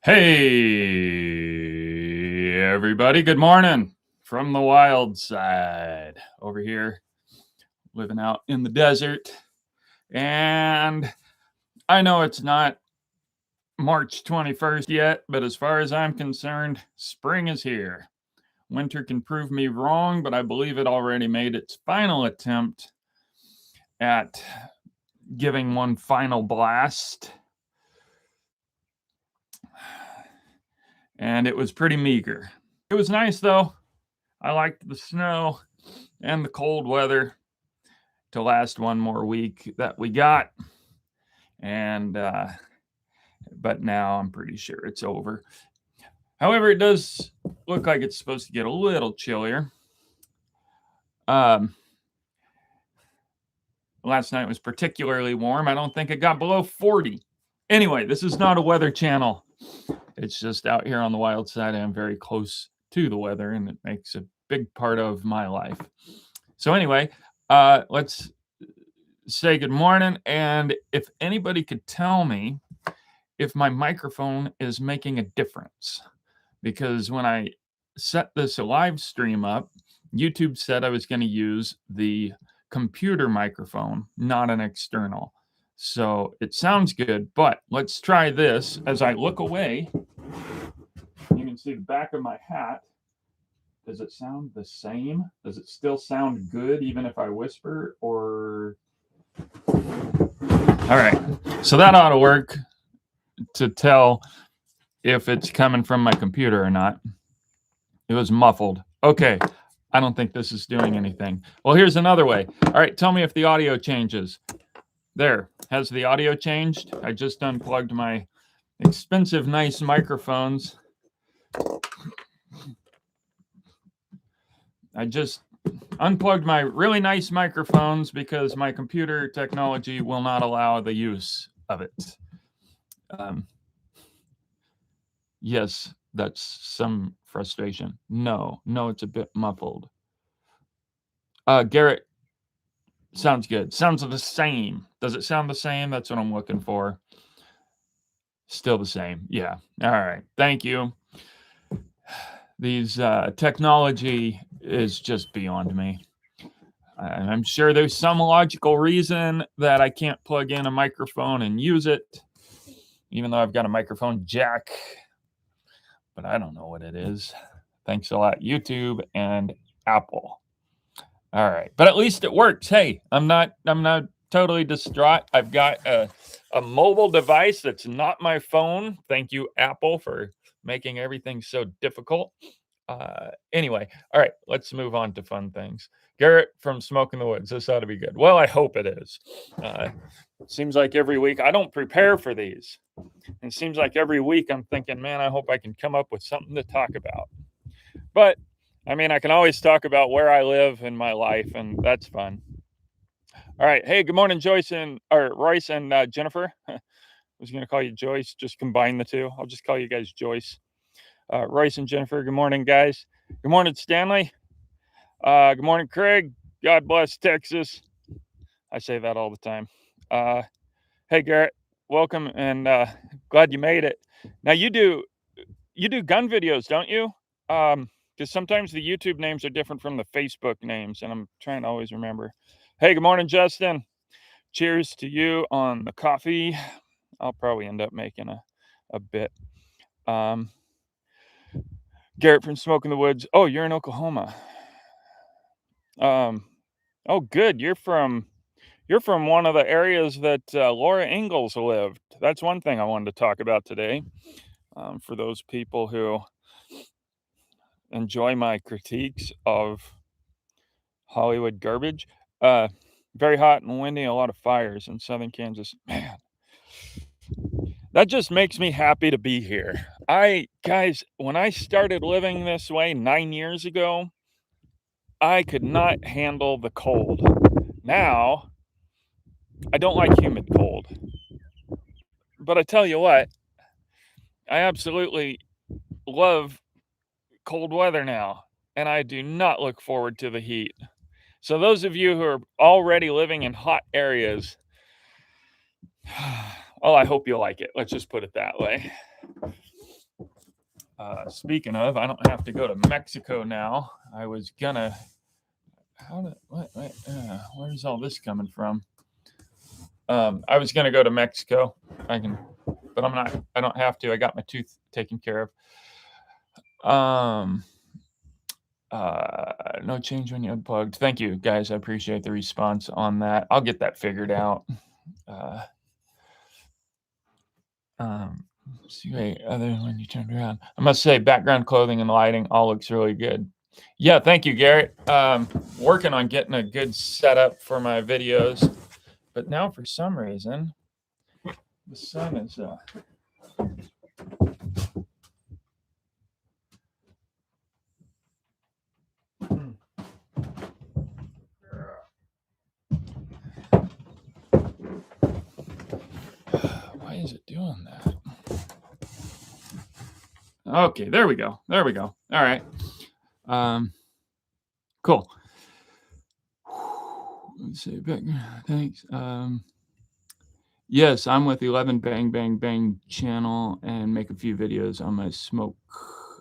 Hey, everybody. Good morning from the wild side over here, living out in the desert. And I know it's not March 21st yet, but as far as I'm concerned, spring is here. Winter can prove me wrong, but I believe it already made its final attempt at giving one final blast. And it was pretty meager. It was nice though. I liked the snow and the cold weather to last one more week that we got. And, but now I'm pretty sure it's over. However, it does look like it's supposed to get a little chillier. Last night was particularly warm. I don't think it got below 40. Anyway, this is not a weather channel. It's just out here on the wild side. I'm very close to the weather, and it makes a big part of my life. So anyway, let's say good morning. And if anybody could tell me if my microphone is making a difference, because when I set this live stream up, YouTube said I was going to use the computer microphone, not an external. So it sounds good, but let's try this. As I look away, you can see the back of my hat. Does it sound the same? Does it still sound good even if I whisper? Or all right, so that ought to work to tell if it's coming from my computer or not. It was muffled. Okay, I don't think this is doing anything. Well, here's another way. All right, tell me if the audio changes. There, has the audio changed? I just unplugged my expensive, nice microphones. I just unplugged my really nice microphones because my computer technology will not allow the use of it. Yes, that's some frustration. No, it's a bit muffled. Garrett, sounds good. Sounds the same. Does it sound the same? That's what I'm looking for. Still the same. Yeah. All right. Thank you. These technology is just beyond me. I'm sure there's some logical reason that I can't plug in a microphone and use it, even though I've got a microphone jack. But I don't know what it is. Thanks a lot, YouTube and Apple. All right, but at least it works. Hey, I'm not totally distraught. I've got a mobile device that's not my phone. Thank you, Apple, for making everything so difficult. Anyway, all right, let's move on to fun things. Garrett from Smoke in the Woods. This ought to be good. Well, I hope it is. Seems like every week I don't prepare for these. And it seems like every week I'm thinking, man, I hope I can come up with something to talk about. But I mean, I can always talk about where I live in my life, and that's fun. All right. Hey, good morning, Royce and Jennifer. I was going to call you Joyce, just combine the two. I'll just call you guys Joyce. Royce and Jennifer, good morning, guys. Good morning, Stanley. Good morning, Craig. God bless Texas. I say that all the time. Hey, Garrett, welcome, and glad you made it. Now, you do gun videos, don't you? Because sometimes the YouTube names are different from the Facebook names, and I'm trying to always remember. Hey, good morning, Justin. Cheers to you on the coffee. I'll probably end up making a bit. Garrett from Smoke in the Woods. Oh, you're in Oklahoma. Oh, good. You're from one of the areas that Laura Ingalls lived. That's one thing I wanted to talk about today. For those people who enjoy my critiques of Hollywood garbage. Very hot and windy, a lot of fires in southern Kansas. Man, that just makes me happy to be here. Guys, when I started living this way 9 years ago, I could not handle the cold. Now, I don't like humid cold. But I tell you what, I absolutely love cold weather now, and I do not look forward to the heat. So those of you who are already living in hot areas, well, I hope you like it. Let's just put it that way. Speaking of, I don't have to go to Mexico now. I was gonna. Where's all this coming from? I was gonna go to Mexico. I can, but I'm not. I don't have to. I got my tooth taken care of. No change when you unplugged. Thank you, guys. I appreciate the response on that. I'll get that figured out. See, other than when you turned around, I must say, background clothing and lighting all looks really good. Yeah, thank you, Garrett. Working on getting a good setup for my videos, but now for some reason, the sun is. Why is it doing that? Okay, there we go. There we go. All right. Cool. Let's see. Thanks. Yes, I'm with 11 Bang Bang Bang channel and make a few videos on my Smoke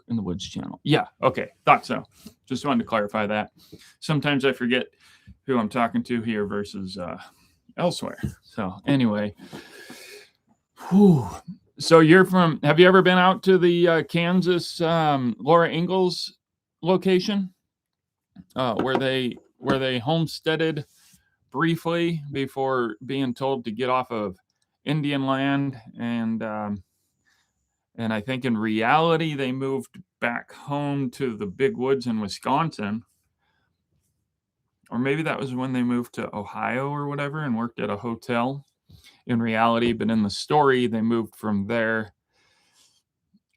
in the Woods channel. Yeah, okay, thought so. Just wanted to clarify that. Sometimes I forget who I'm talking to here versus elsewhere. So anyway, so you're from, have you ever been out to the Kansas Laura Ingalls location where they homesteaded briefly before being told to get off of Indian land, and I think in reality they moved back home to the big woods in Wisconsin, or maybe that was when they moved to Ohio or whatever and worked at a hotel in reality, but in the story they moved from there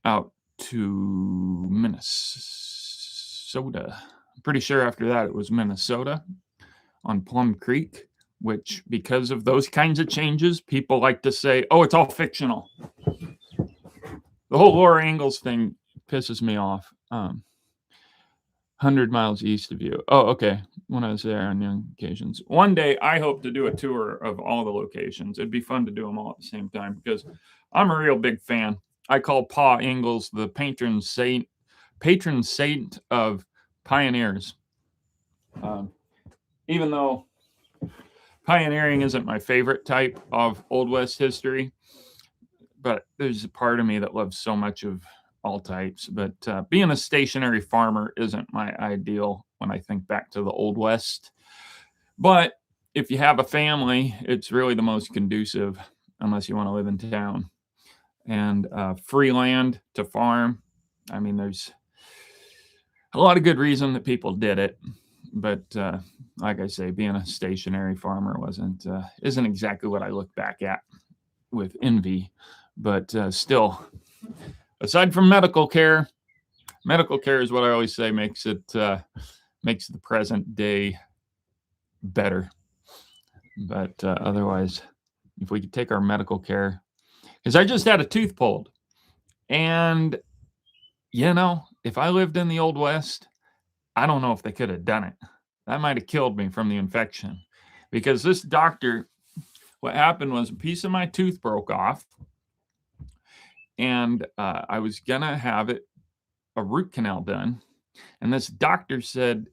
out to Minnesota. I'm pretty sure after that it was Minnesota on Plum Creek, which, because of those kinds of changes, people like to say, oh, it's all fictional. The whole Laura Ingalls thing pisses me off. 100 miles east of you. Oh, okay. When I was there on young occasions. One day, I hope to do a tour of all the locations. It'd be fun to do them all at the same time because I'm a real big fan. I call Pa Ingalls the patron saint of pioneers. Even though pioneering isn't my favorite type of Old West history, but there's a part of me that loves so much of all types. But being a stationary farmer isn't my ideal when I think back to the Old West. But if you have a family, it's really the most conducive, unless you want to live in town. And free land to farm. I mean, there's a lot of good reason that people did it. But like I say, being a stationary farmer isn't exactly what I look back at with envy. But still, aside from medical care is what I always say makes the present day better. But otherwise, if we could take our medical care, because I just had a tooth pulled, and if I lived in the Old West, I don't know if they could have done it. That might have killed me from the infection, because this doctor, what happened was a piece of my tooth broke off, and I was gonna have a root canal done, and this doctor said,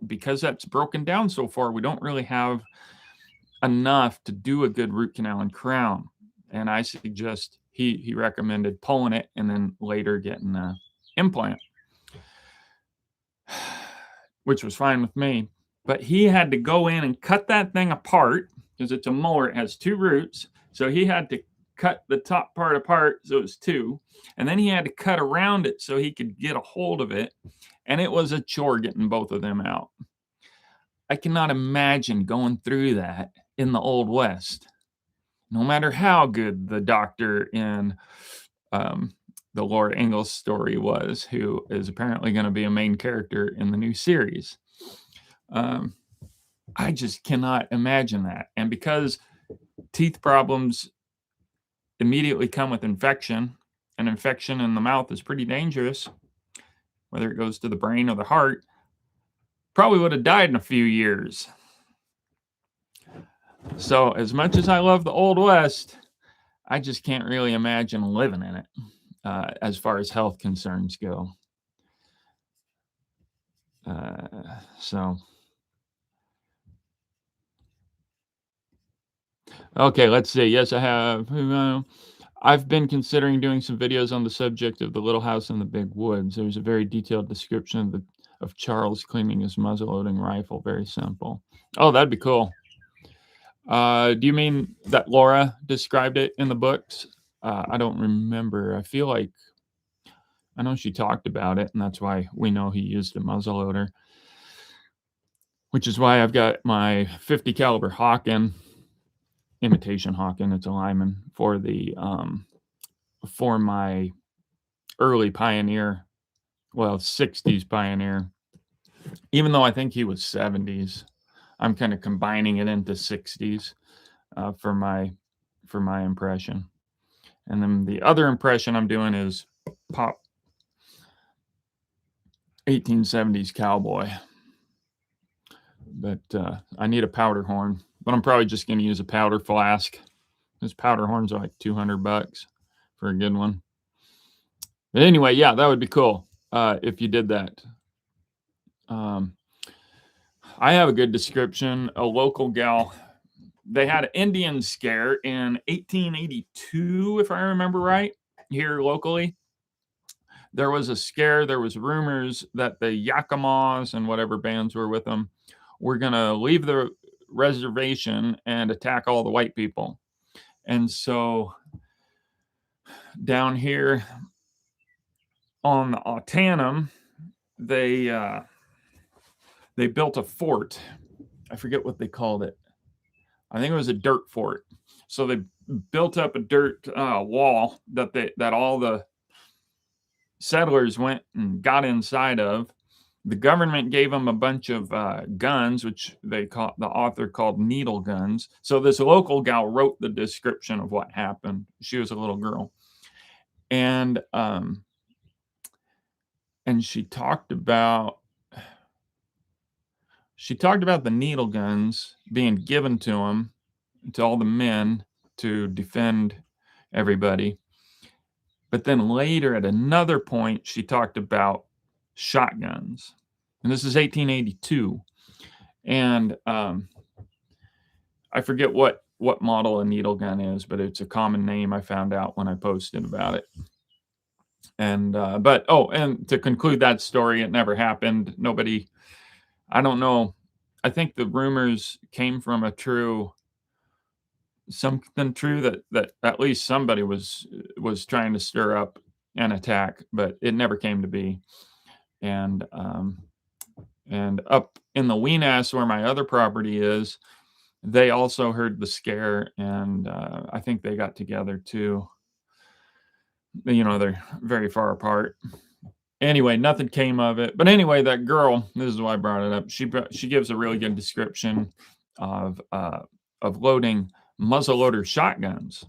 because that's broken down so far, we don't really have enough to do a good root canal and crown. And I suggest he recommended pulling it and then later getting an implant, which was fine with me. But he had to go in and cut that thing apart because it's a molar. It has two roots. So he had to cut the top part apart, so it was two. And then he had to cut around it so he could get a hold of it. And it was a chore getting both of them out. I cannot imagine going through that in the Old West. No matter how good the doctor in the Laura Ingalls story was, who is apparently going to be a main character in the new series. I just cannot imagine that. And because teeth problems immediately come with infection, and infection in the mouth is pretty dangerous, whether it goes to the brain or the heart, probably would have died in a few years. So as much as I love the Old West, I just can't really imagine living in it. as far as health concerns go. So, okay, let's see. Yes, I have. I've been considering doing some videos on the subject of the Little House in the Big Woods. There's a very detailed description of Charles cleaning his muzzle-loading rifle. Very simple. Oh, that'd be cool. Do you mean that Laura described it in the books? I don't remember. I feel like I know she talked about it, and that's why we know he used a muzzleloader. Which is why I've got my 50 caliber Hawken, imitation Hawken. It's a Lyman for my early Pioneer, well, 60s Pioneer. Even though I think he was 70s, I'm kind of combining it into 60s for my impression. And then the other impression I'm doing is pop 1870s cowboy. But I need a powder horn. But I'm probably just going to use a powder flask. Those powder horns are like $200 for a good one. But anyway, yeah, that would be cool if you did that. I have a good description. A local gal, they had an Indian scare in 1882, if I remember right, here locally. There was a scare. There was rumors that the Yakimas and whatever bands were with them were going to leave the reservation and attack all the white people. And so down here on the Autanum, they built a fort. I forget what they called it. I think it was a dirt fort. So they built up a dirt wall that all the settlers went and got inside of. The government gave them a bunch of guns, which the author called needle guns. So this local gal wrote the description of what happened. She was a little girl, and she talked about the needle guns being given to them, to all the men to defend everybody. But then later, at another point, she talked about shotguns, and this is 1882, and I forget what model a needle gun is, but it's a common name. I found out when I posted about it. And and to conclude that story, it never happened. Nobody, I don't know. I think the rumors came from something true that at least somebody was trying to stir up an attack, but it never came to be. And up in the Weenass, where my other property is, they also heard the scare, and I think they got together too. They're very far apart. Anyway, nothing came of it. But anyway, that girl, this is why I brought it up. She gives a really good description of loading muzzleloader shotguns,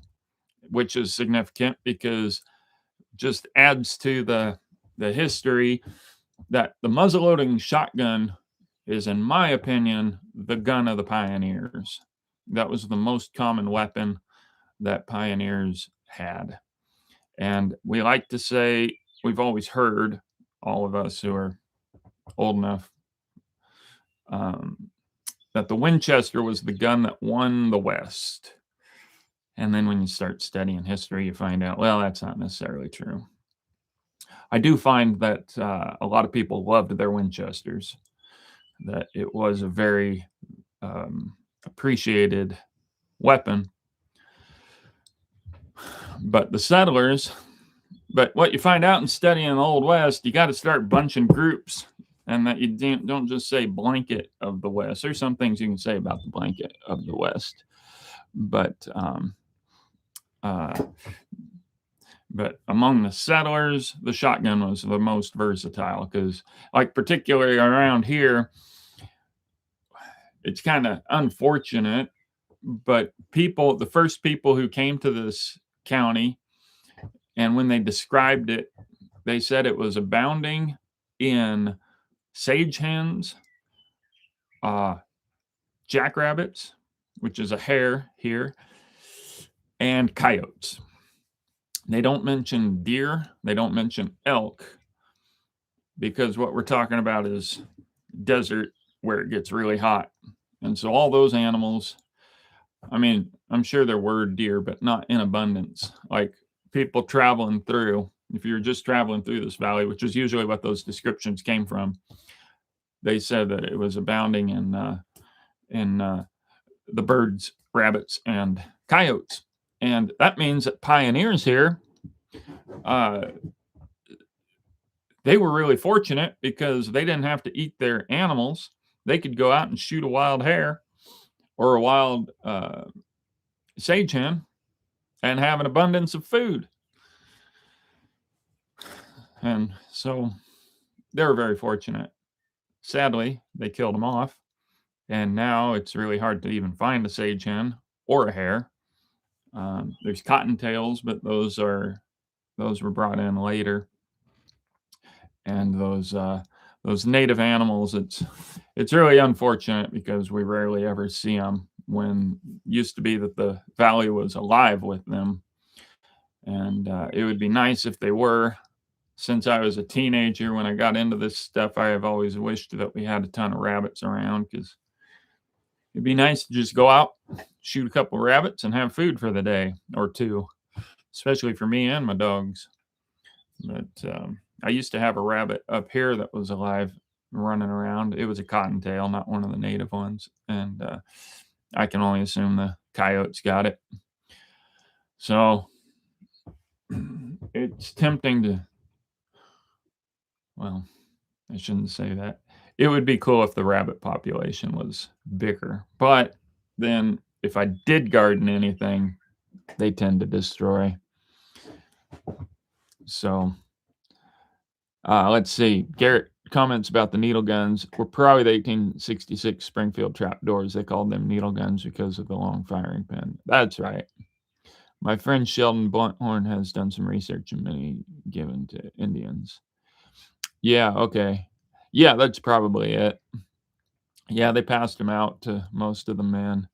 which is significant because just adds to the history that the muzzleloading shotgun is, in my opinion, the gun of the pioneers. That was the most common weapon that pioneers had. And we like to say, we've always heard, all of us who are old enough, that the Winchester was the gun that won the West. And then when you start studying history, you find out, well, that's not necessarily true. I do find that a lot of people loved their Winchesters, that it was a very appreciated weapon. But the settlers, but what you find out in studying the Old West, you got to start bunching groups, and that you don't just say blanket of the West. There's some things you can say about the blanket of the West, but among the settlers, the shotgun was the most versatile because, like, particularly around here, it's kind of unfortunate, but the first people who came to this county, and when they described it, they said it was abounding in sage hens, jackrabbits, which is a hare here, and coyotes. They don't mention deer, they don't mention elk, because what we're talking about is desert where it gets really hot. And so all those animals, I mean, I'm sure there were deer, but not in abundance. Like people traveling through, if you're just traveling through this valley, which is usually what those descriptions came from, they said that it was abounding in the birds, rabbits, and coyotes. And that means that pioneers here, uh, they were really fortunate because they didn't have to eat their animals. They could go out and shoot a wild hare or a wild sage hen and have an abundance of food. And so they were very fortunate. Sadly, they killed them off. And now it's really hard to even find a sage hen or a hare. There's cottontails, but those were brought in later. And those native animals, it's really unfortunate because we rarely ever see them. When used to be that the valley was alive with them, and it would be nice if they were. Since I was a teenager, when I got into this stuff, I have always wished that we had a ton of rabbits around because it'd be nice to just go out, shoot a couple rabbits, and have food for the day or two, especially for me and my dogs. But I used to have a rabbit up here that was alive running around. It was a cottontail, not one of the native ones. And I can only assume the coyotes got it. So it's tempting to, well, I shouldn't say that. It would be cool if the rabbit population was bigger. But then if I did garden anything, they tend to destroy. So let's see. Garrett comments about the needle guns were probably the 1866 Springfield trapdoors. They called them needle guns because of the long firing pin. That's right. My friend Sheldon Blunthorn has done some research in many given to Indians. Yeah, okay. Yeah, that's probably it. Yeah, they passed them out to most of the men.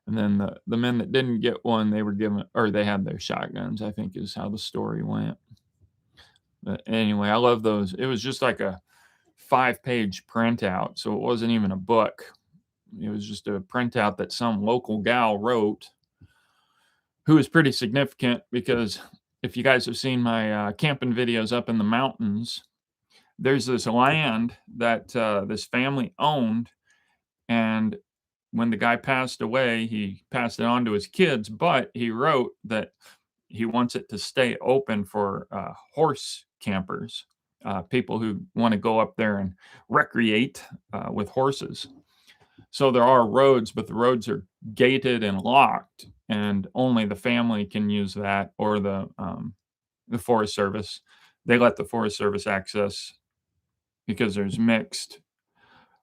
And then the men that didn't get one, they were given, or they had their shotguns, I think is how the story went. But anyway, I love those. It was just like a 5-page printout, so it wasn't even a book. It was just a printout that some local gal wrote, who is pretty significant because if you guys have seen my camping videos up in the mountains, there's this land that this family owned, and when the guy passed away, he passed it on to his kids, but he wrote that he wants it to stay open for horse campers, people who want to go up there and recreate with horses. So there are roads, but the roads are gated and locked, and only the family can use that or the Forest Service. They let the Forest Service access because there's mixed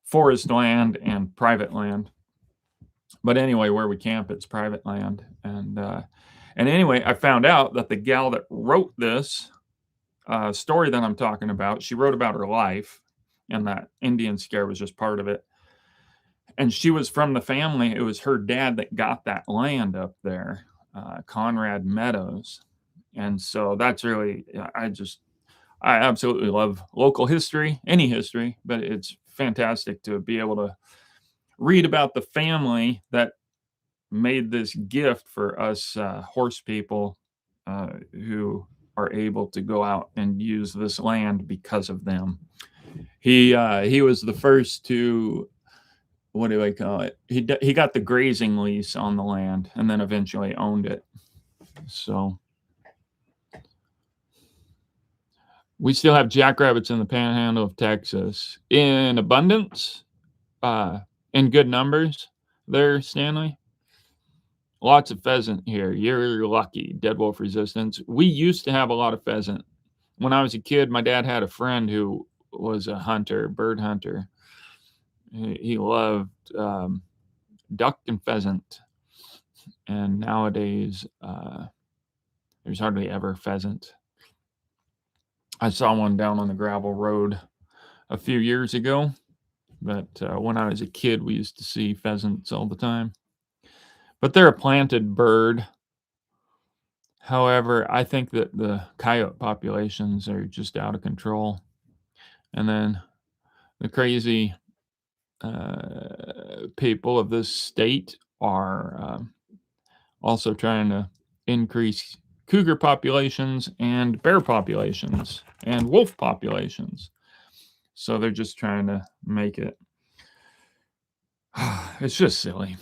forest land and private land. But anyway, where we camp, it's private land. And anyway, I found out that the gal that wrote this story that I'm talking about, she wrote about her life, and that Indian scare was just part of it. And she was from the family. It was her dad that got that land up there, Conrad Meadows. And so that's really, I absolutely love local history, any history, but it's fantastic to be able to read about the family that made this gift for us horse people who are able to go out and use this land because of them. He was the first to, what do I call it? He got the grazing lease on the land and then eventually owned it. So we still have jackrabbits in the panhandle of Texas in abundance, in good numbers there, Stanley. Lots of pheasant here. You're lucky. Dead wolf resistance. We used to have a lot of pheasant. When I was a kid, my dad had a friend who was a hunter, bird hunter. He loved duck and pheasant. And nowadays, there's hardly ever pheasant. I saw one down on the gravel road a few years ago, but when I was a kid, we used to see pheasants all the time. But they're a planted bird. However, I think that the coyote populations are just out of control. And then the crazy people of this state are also trying to increase cougar populations and bear populations and wolf populations. So they're just trying to make it. It's just silly.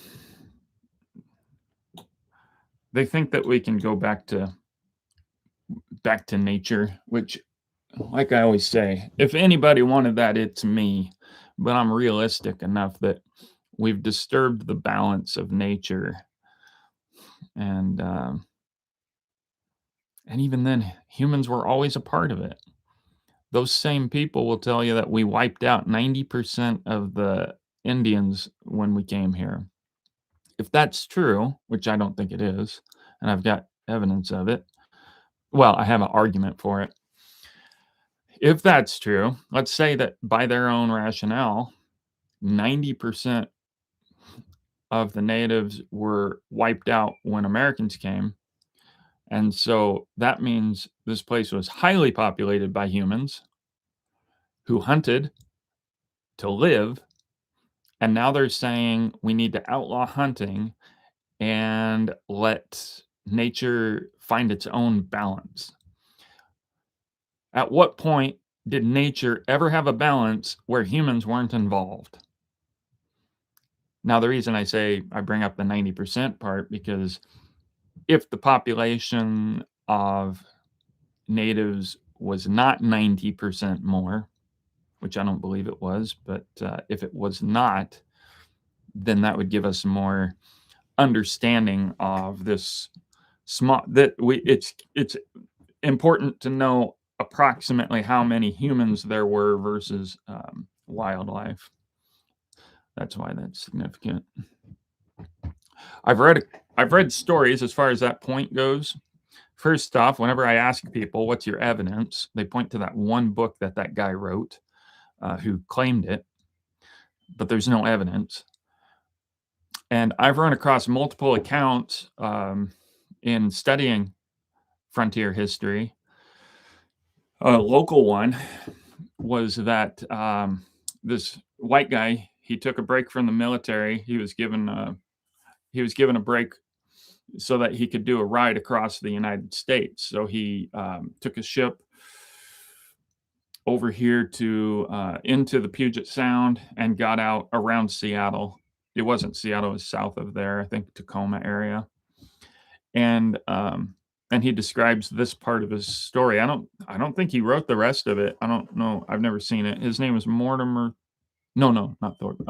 They think that we can go back to nature, which, like I always say, if anybody wanted that, it's me. But I'm realistic enough that we've disturbed the balance of nature, and even then, humans were always a part of it. Those same people will tell you that we wiped out 90% of the Indians when we came here. If that's true, which I don't think it is, and I've got evidence of it, well, I have an argument for it. If that's true, let's say that by their own rationale, 90% of the natives were wiped out when Americans came. And so that means this place was highly populated by humans who hunted to live. And now they're saying we need to outlaw hunting and let nature find its own balance. At what point did nature ever have a balance where humans weren't involved? Now, the reason I say I bring up the 90% part, because if the population of natives was not 90% more, which I don't believe it was, but if it was not, then that would give us more understanding of this small, that it's important to know approximately how many humans there were versus wildlife. That's why that's significant. I've read stories as far as that point goes. First off, whenever I ask people, what's your evidence? They point to that one book that guy wrote, who claimed it, but there's no evidence. And I've run across multiple accounts in studying frontier history. A local one was that this white guy, he took a break from the military. He was given a break so that he could do a ride across the United States. So he took a ship over here to into the Puget Sound and got out around Seattle. It wasn't Seattle, it was south of there, I think Tacoma area. And he describes this part of his story. I don't think he wrote the rest of it. I don't know. I've never seen it. His name was Mortimer. No, not Thorpe.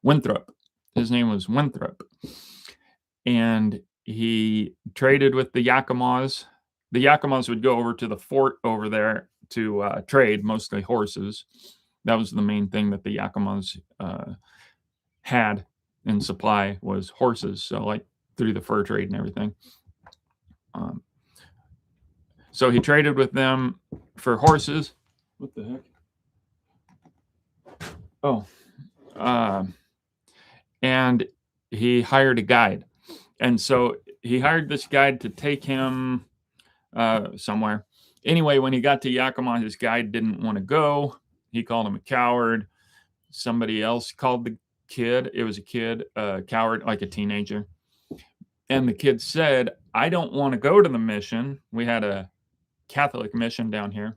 Winthrop. His name was Winthrop. And he traded with the Yakimas. The Yakimas would go over to the fort over there to trade, mostly horses. That was the main thing that the Yakimas had in supply, was horses. So like through the fur trade and everything. So he traded with them for horses. What the heck? Oh. And he hired a guide. And so he hired this guide to take him somewhere. Anyway, when he got to Yakima, his guide didn't want to go. He called him a coward. Somebody else called the kid, it was a kid, a coward, like a teenager. And the kid said, I don't want to go to the mission. We had a Catholic mission down here.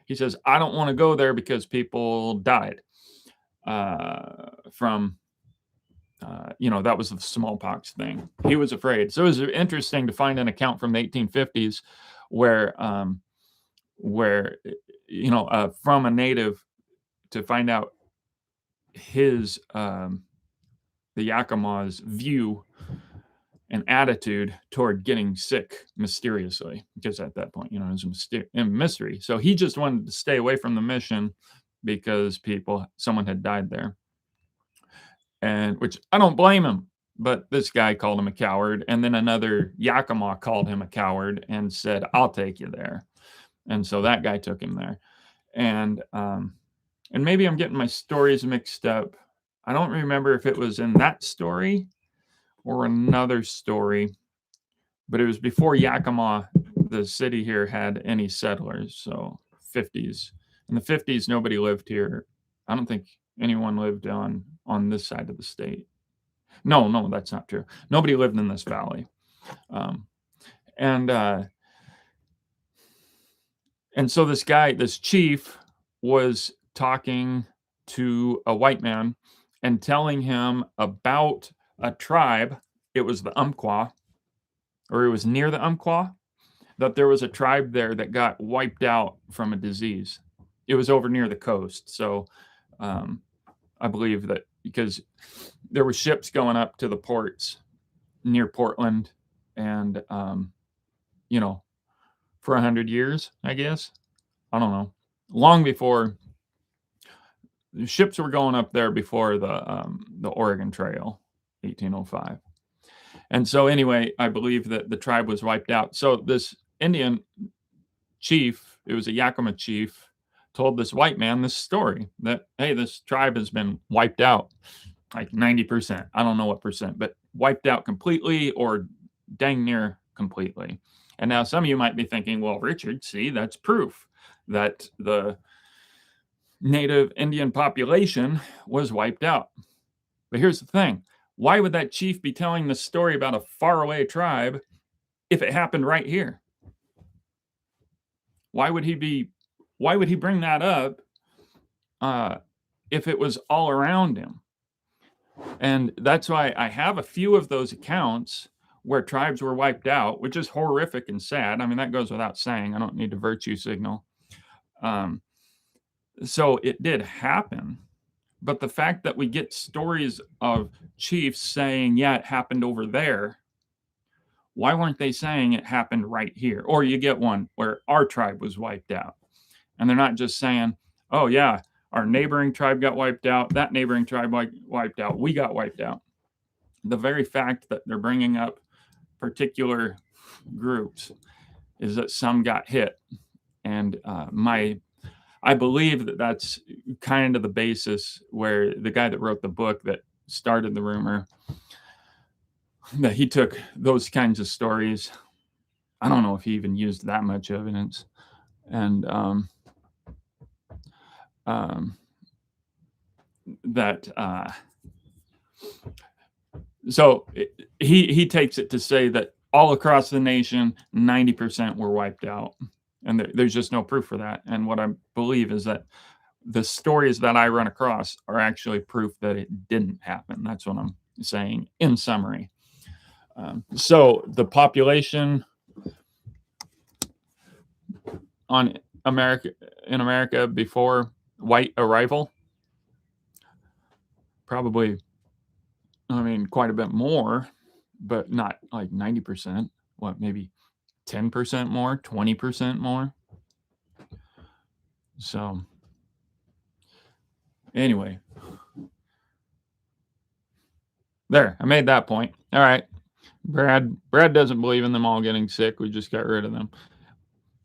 He says, I don't want to go there because people died from, that was the smallpox thing. He was afraid. So it was interesting to find an account from the 1850s where from a native, to find out his, the Yakima's view and attitude toward getting sick mysteriously, because at that point, it was a mystery. So he just wanted to stay away from the mission because someone had died there. And which I don't blame him, but this guy called him a coward. And then another Yakima called him a coward and said, I'll take you there. And so that guy took him there. And maybe I'm getting my stories mixed up. I don't remember if it was in that story or another story but it was before Yakima, the city here, had any settlers. So 50s. In the 50s, nobody lived here. I don't think anyone lived on this side of the state. No, that's not true. Nobody lived in this valley. Um, and so this chief was talking to a white man and telling him about a tribe. It was the Umpqua, or it was near the Umpqua, that there was a tribe there that got wiped out from a disease. It was over near the coast. So I believe that because there were ships going up to the ports near Portland, and for 100 years, I guess. I don't know. Long before the ships were going up there before the Oregon Trail, 1805. And so anyway, I believe that the tribe was wiped out. So this Indian chief, it was a Yakima chief, told this white man this story that, hey, this tribe has been wiped out, like 90%. I don't know what percent, but wiped out completely or dang near completely. And now some of you might be thinking, well, Richard, see, that's proof that the native Indian population was wiped out. But here's the thing. Why would that chief be telling the story about a faraway tribe if it happened right here? Why would he bring that up if it was all around him? And that's why I have a few of those accounts where tribes were wiped out, which is horrific and sad. I mean, that goes without saying. I don't need to virtue signal. So it did happen. But the fact that we get stories of chiefs saying, yeah, it happened over there, why weren't they saying it happened right here? Or you get one where our tribe was wiped out. And they're not just saying, oh, yeah, our neighboring tribe got wiped out, that neighboring tribe wiped out, we got wiped out. The very fact that they're bringing up particular groups is that some got hit. And I believe that that's kind of the basis where the guy that wrote the book that started the rumor, that he took those kinds of stories. I don't know if he even used that much evidence. And so he takes it to say that all across the nation, 90% were wiped out. And there's just no proof for that. And what I believe is that the stories that I run across are actually proof that it didn't happen. That's what I'm saying in summary. So the population in America before white arrival, probably, quite a bit more, but not like 90%. What, maybe 10% more, 20% more. So anyway, there, I made that point. All right. Brad doesn't believe in them all getting sick. We just got rid of them.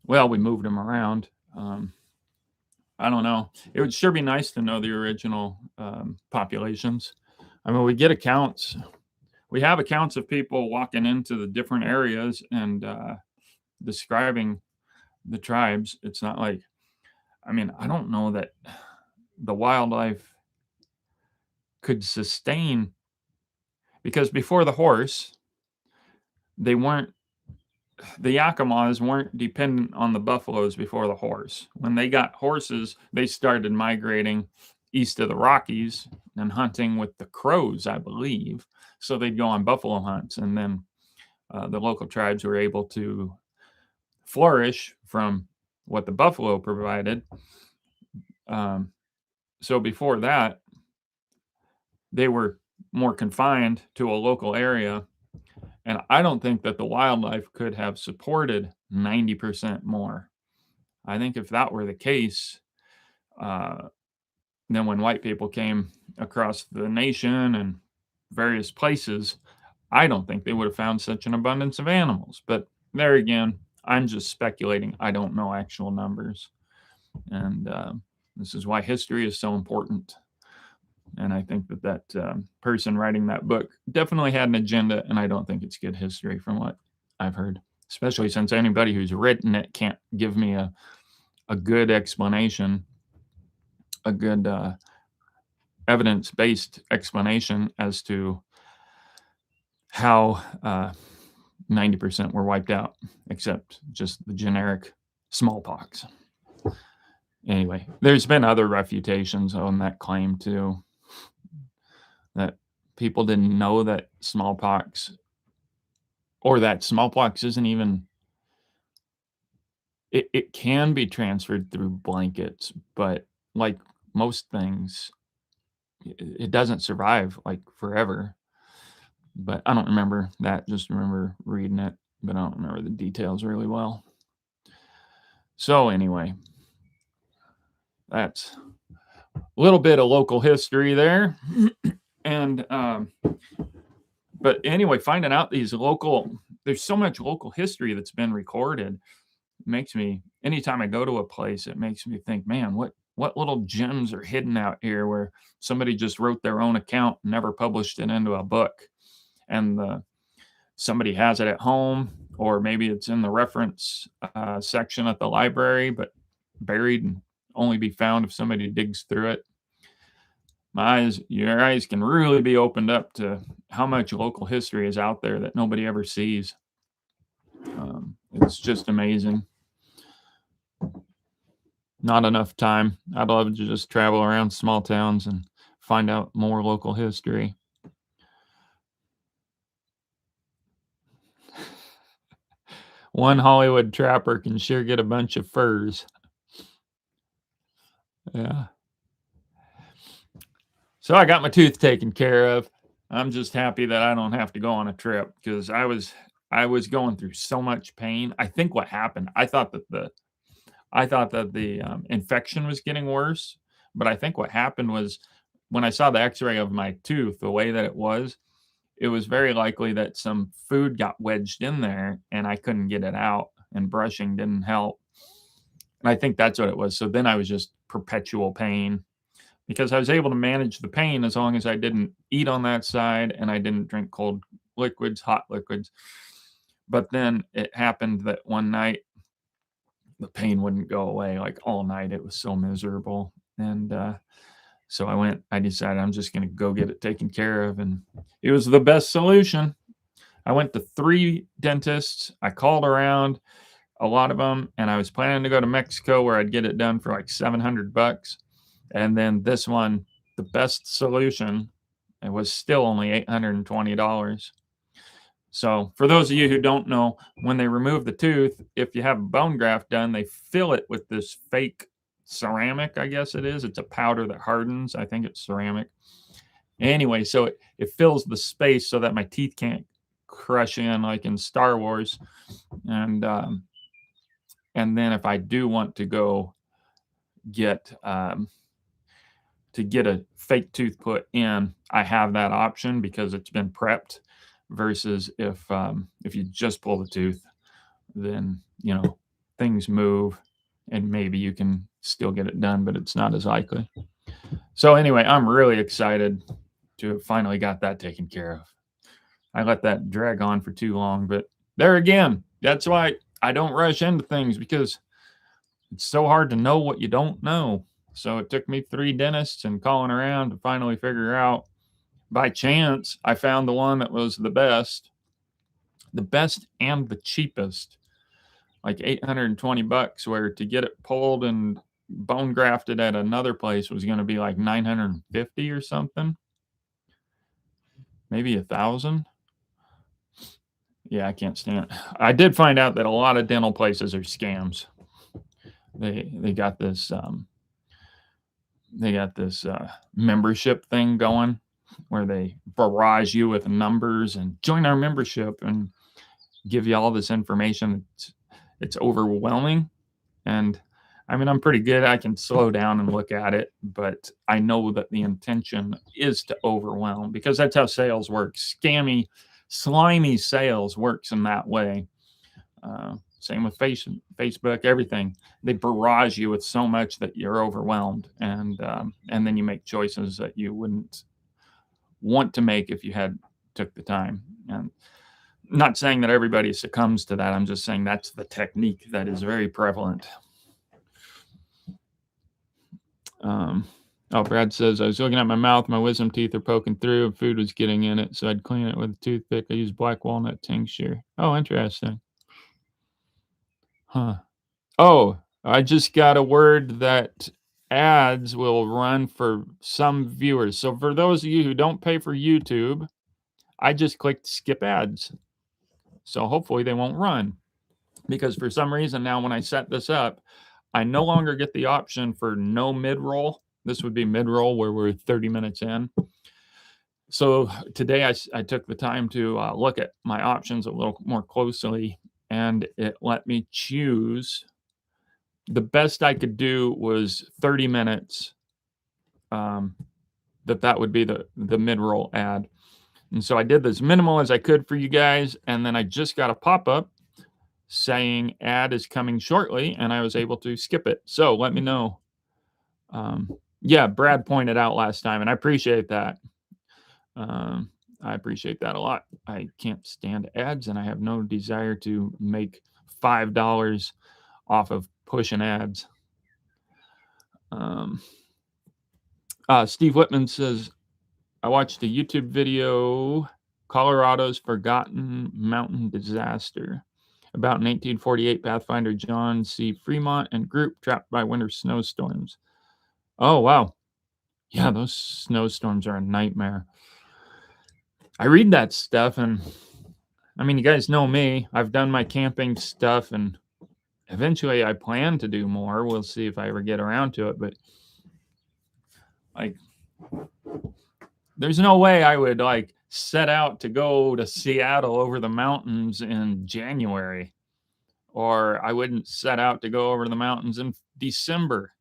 Well, we moved them around. I don't know. It would sure be nice to know the original populations. We get accounts. We have accounts of people walking into the different areas and describing the tribes. It's not like, I don't know that the wildlife could sustain, because before the horse, the Yakimas weren't dependent on the buffaloes before the horse. When they got horses, they started migrating east of the Rockies and hunting with the Crows, I believe. So they'd go on buffalo hunts, and then the local tribes were able to flourish from what the buffalo provided. So before that, they were more confined to a local area. And I don't think that the wildlife could have supported 90% more. I think if that were the case, then when white people came across the nation and various places, I don't think they would have found such an abundance of animals. But there again, I'm just speculating. I don't know actual numbers. And this is why history is so important. And I think that person writing that book definitely had an agenda, and I don't think it's good history from what I've heard, especially since anybody who's written it can't give me a good explanation, a good evidence-based explanation as to how 90% were wiped out, except just the generic smallpox. Anyway, there's been other refutations on that claim too, that people didn't know that smallpox, or that smallpox isn't even, it can be transferred through blankets, but like most things, it doesn't survive like forever. But I don't remember that, just remember reading it, but I don't remember the details really well. So anyway, that's a little bit of local history there. And but anyway, finding out these local, there's so much local history that's been recorded, makes me, anytime I go to a place, it makes me think, man, what little gems are hidden out here where somebody just wrote their own account, never published it into a book, and somebody has it at home, or maybe it's in the reference section at the library, but buried and only be found if somebody digs through it. Your eyes can really be opened up to how much local history is out there that nobody ever sees. It's just amazing. Not enough time. I'd love to just travel around small towns and find out more local history. One Hollywood trapper can sure get a bunch of furs. Yeah. So I got my tooth taken care of. I'm just happy that I don't have to go on a trip, because I was going through so much pain. I think what happened, I thought that the infection was getting worse, but I think what happened was, when I saw the X-ray of my tooth, the way that it was very likely that some food got wedged in there and I couldn't get it out, and brushing didn't help. And I think that's what it was. So then I was just perpetual pain, because I was able to manage the pain as long as I didn't eat on that side and I didn't drink cold liquids, hot liquids. But then it happened that one night the pain wouldn't go away, like all night. It was so miserable. And so I decided I'm just going to go get it taken care of. And it was the best solution. I went to 3 dentists. I called around a lot of them, and I was planning to go to Mexico where I'd get it done for like $700. And then this one, the best solution, it was still only $820. So for those of you who don't know, when they remove the tooth, if you have a bone graft done, they fill it with this fake ceramic, I guess it is. It's a powder that hardens. I think it's ceramic. Anyway, so it fills the space so that my teeth can't crush in like in Star Wars. And then if I do want to go get a fake tooth put in, I have that option because it's been prepped. Versus if you just pull the tooth, then things move, and maybe you can still get it done, but it's not as likely. So anyway, I'm really excited to have finally got that taken care of. I let that drag on for too long, but there again, that's why I don't rush into things, because it's so hard to know what you don't know. So it took me 3 dentists and calling around to finally figure out. By chance, I found the one that was the best and the cheapest, like $820, where to get it pulled and bone grafted at another place was going to be like $950 or something, maybe $1,000. Yeah, I can't stand it. I did find out that a lot of dental places are scams. They got this membership thing going, where they barrage you with numbers and join our membership and give you all this information. It's overwhelming. And I mean, I'm pretty good. I can slow down and look at it, but I know that the intention is to overwhelm, because that's how sales work. Scammy, slimy sales works in that way. Same with Facebook, everything. They barrage you with so much that you're overwhelmed, and then you make choices that you wouldn't want to make if you had took the time. And Not saying that everybody succumbs to that. I'm just saying that's the technique that is very prevalent. Oh, Brad says, I was looking at my mouth, my wisdom teeth are poking through, and food was getting in it, so I'd clean it with a toothpick. I use black walnut tincture. Oh, interesting. Huh. Oh, I just got a word that ads will run for some viewers. So for those of you who don't pay for YouTube, I just clicked skip ads. So hopefully they won't run, because for some reason now when I set this up, I no longer get the option for no mid-roll. This would be mid-roll where we're 30 minutes in. So today I took the time to look at my options a little more closely, and it let me choose. The best I could do was 30 minutes. That would be the mid-roll ad. And so I did as minimal as I could for you guys, and then I just got a pop-up saying ad is coming shortly, and I was able to skip it. So let me know. Yeah, Brad pointed out last time, and I appreciate that. I appreciate that a lot. I can't stand ads, and I have no desire to make $5 off of pushing ads. Steve Whitman says, I watched a YouTube video, Colorado's Forgotten Mountain Disaster, about an 1848 Pathfinder John C. Fremont and group trapped by winter snowstorms. Oh, wow. Yeah, those snowstorms are a nightmare. I read that stuff, and I mean, you guys know me. I've done my camping stuff, and eventually I plan to do more. We'll see if I ever get around to it, but like, there's no way I would like set out to go to Seattle over the mountains in January, or I wouldn't set out to go over the mountains in December.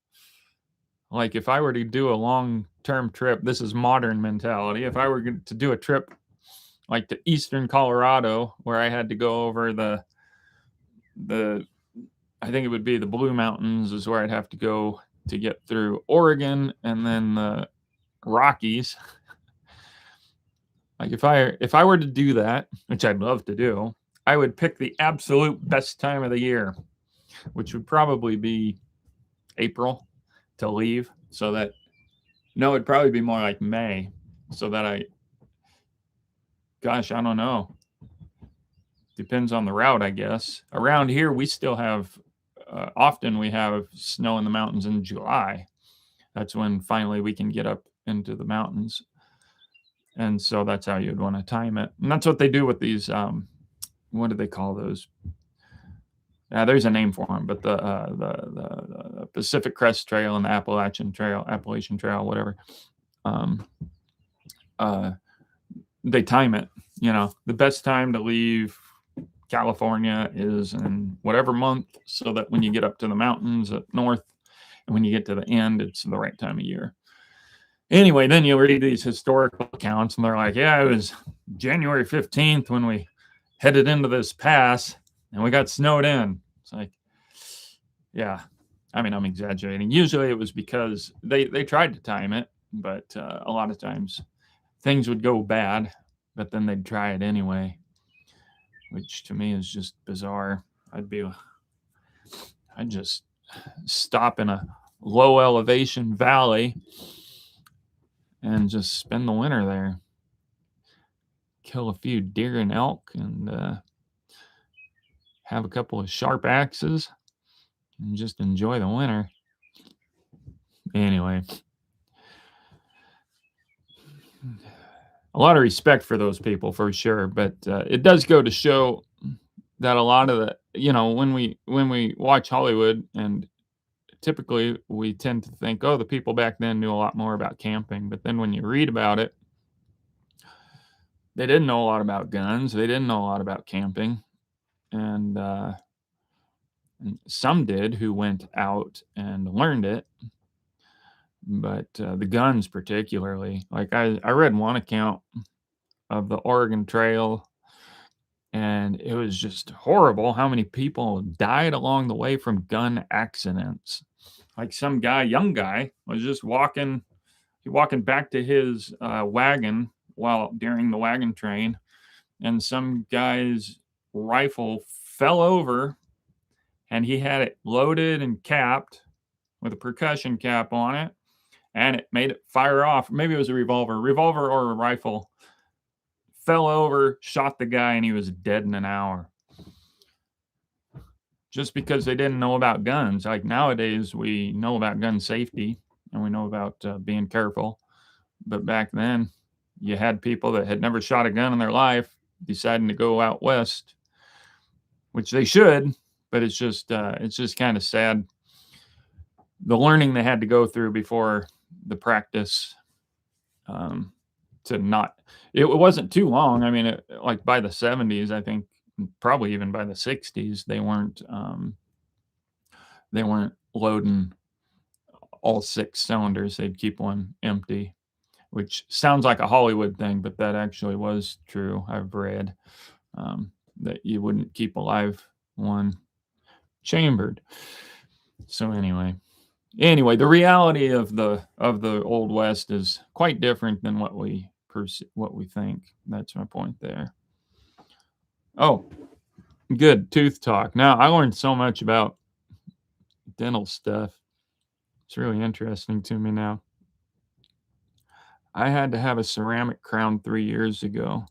Like, if I were to do a long-term trip, this is modern mentality. If I were to do a trip like to eastern Colorado, where I had to go over the I think it would be the Blue Mountains is where I'd have to go to get through Oregon, and then the Rockies. Like, if I were to do that, which I'd love to do, I would pick the absolute best time of the year, which would probably be April to leave, so that no, it'd probably be more like May, so that gosh, I don't know. Depends on the route, I guess. Around here, we still have, often we have snow in the mountains in July. That's when finally we can get up into the mountains. And so that's how you'd want to time it. And that's what they do with these, what do they call those? There's a name for them, but the Pacific Crest Trail and the Appalachian Trail, whatever. They time it. You know, the best time to leave California is in whatever month, so that when you get up to the mountains up north, and when you get to the end, it's the right time of year. Anyway, then you read these historical accounts, and they're like, yeah, it was January 15th when we headed into this pass, and we got snowed in. It's like, yeah, I mean, I'm exaggerating. Usually it was because they tried to time it, but a lot of times things would go bad, but then they'd try it anyway, which to me is just bizarre. I'd just stop in a low elevation valley and just spend the winter there. Kill a few deer and elk, and have a couple of sharp axes, and just enjoy the winter. Anyway, a lot of respect for those people for sure, but it does go to show that a lot of the, when we watch Hollywood, and typically we tend to think, oh, the people back then knew a lot more about camping, but then when you read about it, they didn't know a lot about guns, they didn't know a lot about camping, and some did who went out and learned it, but the guns particularly. Like, I read one account of the Oregon Trail, and it was just horrible how many people died along the way from gun accidents. Like, some guy, young guy, was just walking back to his wagon during the wagon train, and some guy's rifle fell over, and he had it loaded and capped with a percussion cap on it, and it made it fire off. Maybe it was a revolver or a rifle. Fell over, shot the guy, and he was dead in an hour. Just because they didn't know about guns. Like nowadays, we know about gun safety and we know about being careful. But back then, you had people that had never shot a gun in their life deciding to go out west, which they should, but it's just kind of sad the learning they had to go through before the practice. To not, it wasn't too long. I mean, like by the 70s, I think, probably even by the 60s, they weren't loading all 6 cylinders. They'd keep one empty, which sounds like a Hollywood thing, but that actually was true. I've read that you wouldn't keep a live one chambered. So anyway, the reality of the Old West is quite different than what we think. That's my point there. Oh, good tooth talk. Now I learned so much about dental stuff. It's really interesting to me now. I had to have a ceramic crown 3 years ago.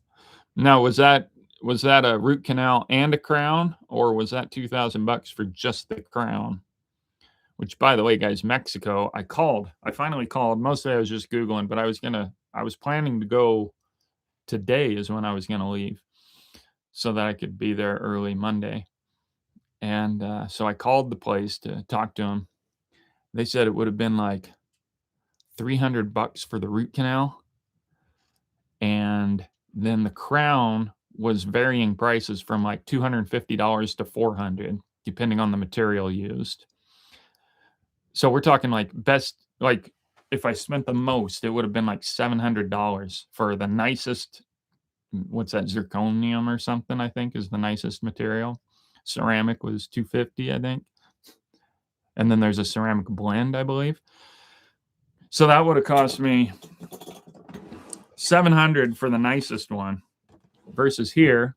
Now, was that a root canal and a crown, or was that $2,000 for just the crown? Which, by the way, guys, Mexico, I finally called. Mostly I was just Googling, but I was planning to go today is when I was going to leave so that I could be there early Monday. And so I called the place to talk to them. They said it would have been like $300 for the root canal. And then the crown was varying prices from like $250 to $400, depending on the material used. So we're talking like if I spent the most, it would have been like $700 for the nicest, what's that, zirconium or something, I think is the nicest material. Ceramic was $250, I think. And then there's a ceramic blend, I believe. So that would have cost me $700 for the nicest one versus here.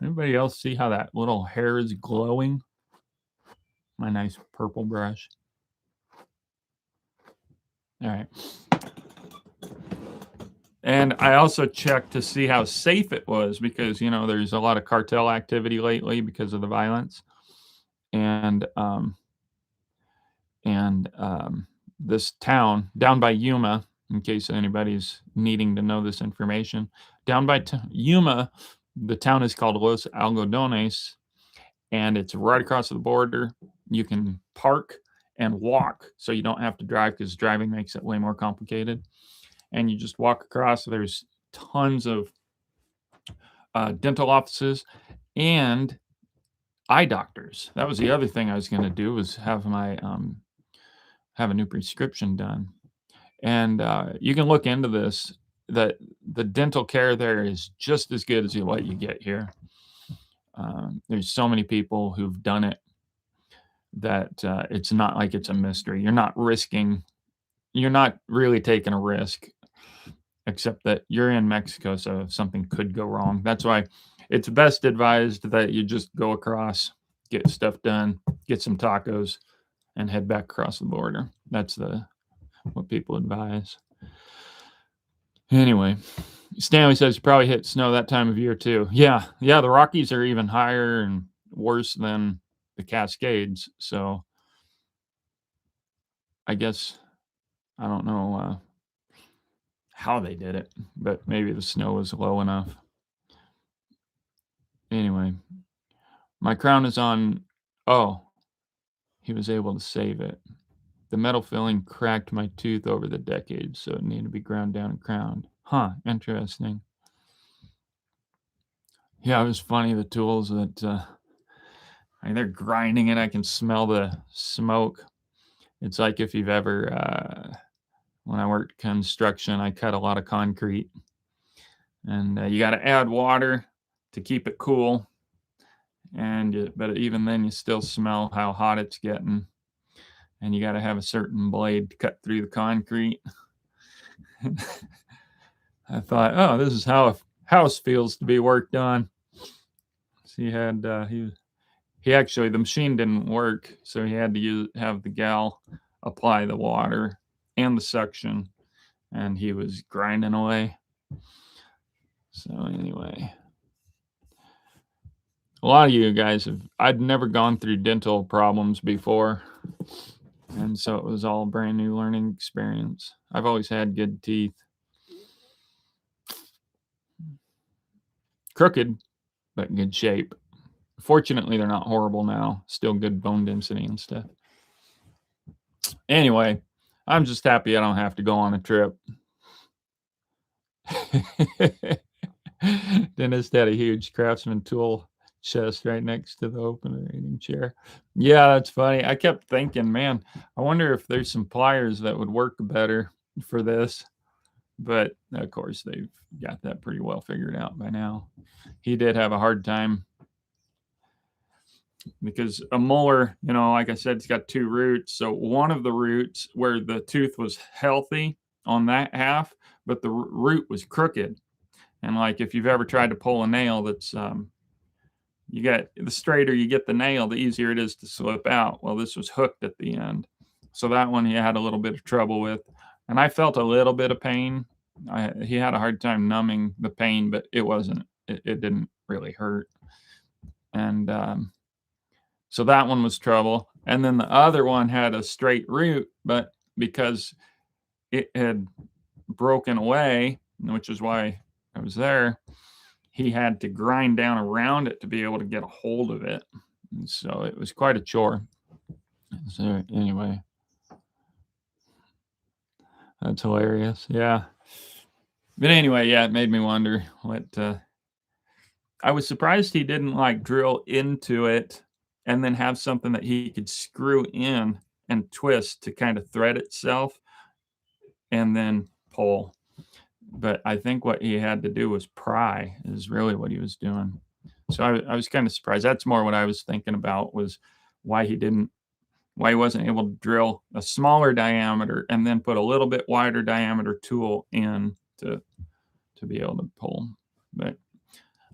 Anybody else see how that little hair is glowing? My nice purple brush. All right. And I also checked to see how safe it was because, there's a lot of cartel activity lately because of the violence. And this town down by Yuma, in case anybody's needing to know this information, down by Yuma, the town is called Los Algodones, and it's right across the border. You can park and walk, so you don't have to drive because driving makes it way more complicated. And you just walk across. There's tons of dental offices and eye doctors. That was the other thing I was going to do, was have my have a new prescription done. And you can look into this. That the dental care there is just as good as what you get here. There's so many people who've done it that it's not like it's a mystery. You're not really taking a risk, except that you're in Mexico, so something could go wrong. That's why it's best advised that you just go across, get stuff done, get some tacos, and head back across the border. That's what people advise. Anyway, Stanley says you probably hit snow that time of year too. Yeah, the Rockies are even higher and worse than the Cascades. So I guess I don't know how they did it, but maybe the snow was low enough. Anyway, my crown is on. Oh, he was able to save it. The metal filling cracked my tooth over the decades, so it needed to be ground down and crowned. Huh, interesting. Yeah, it was funny, the tools that they're grinding it. I can smell the smoke. It's like if you've ever, when I worked construction, I cut a lot of concrete. And you got to add water to keep it cool. But even then, you still smell how hot it's getting. And you got to have a certain blade to cut through the concrete. I thought, oh, this is how house feels to be worked on. So he actually, the machine didn't work, so he had to have the gal apply the water and the suction, and he was grinding away. So anyway, a lot of you guys I'd never gone through dental problems before, and so it was all a brand new learning experience. I've always had good teeth. Crooked, but in good shape. Fortunately, they're not horrible now. Still good bone density and stuff. Anyway, I'm just happy I don't have to go on a trip. Dentist had a huge Craftsman tool chest right next to the operating chair. Yeah, that's funny. I kept thinking, man, I wonder if there's some pliers that would work better for this. But of course, they've got that pretty well figured out by now. He did have a hard time because a molar, like I said, it's got two roots. So one of the roots where the tooth was healthy on that half, but the root was crooked. And like if you've ever tried to pull a nail that's you get the straighter you get the nail, the easier it is to slip out. Well, this was hooked at the end. So that one he had a little bit of trouble with. And I felt a little bit of pain. He had a hard time numbing the pain, but it didn't really hurt. And so that one was trouble. And then the other one had a straight root, but because it had broken away, which is why I was there, he had to grind down around it to be able to get a hold of it. And so it was quite a chore. So anyway, that's hilarious. Yeah. But anyway, yeah, it made me wonder what I was surprised he didn't like drill into it and then have something that he could screw in and twist to kind of thread itself and then pull. But I think what he had to do was pry is really what he was doing. So I was kind of surprised. That's more what I was thinking about was why he wasn't able to drill a smaller diameter and then put a little bit wider diameter tool in to be able to pull. But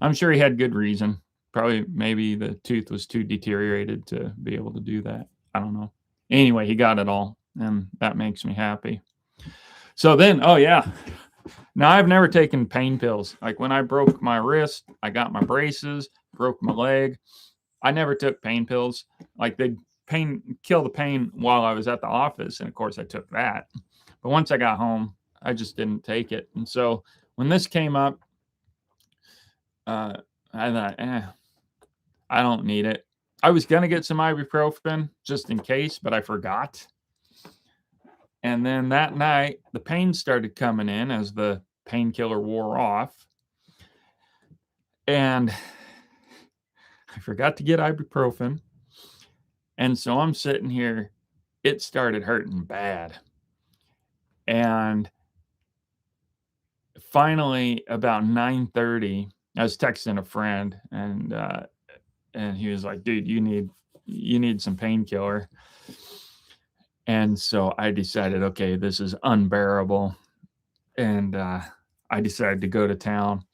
I'm sure he had good reason. Probably maybe the tooth was too deteriorated to be able to do that. I don't know. Anyway, he got it all, and that makes me happy. So then, oh yeah. Now I've never taken pain pills. Like when I broke my wrist, I got my braces, broke my leg. I never took pain pills. Like they kill the pain while I was at the office, and of course I took that. But once I got home, I just didn't take it. And so when this came up, I thought, I don't need it. I was gonna get some ibuprofen just in case, but I forgot. And then that night, the pain started coming in as the painkiller wore off. And I forgot to get ibuprofen. And so I'm sitting here, it started hurting bad. And finally, about 9:30, I was texting a friend and he was like, dude, you need some painkiller. And so I decided, okay, this is unbearable. And I decided to go to town.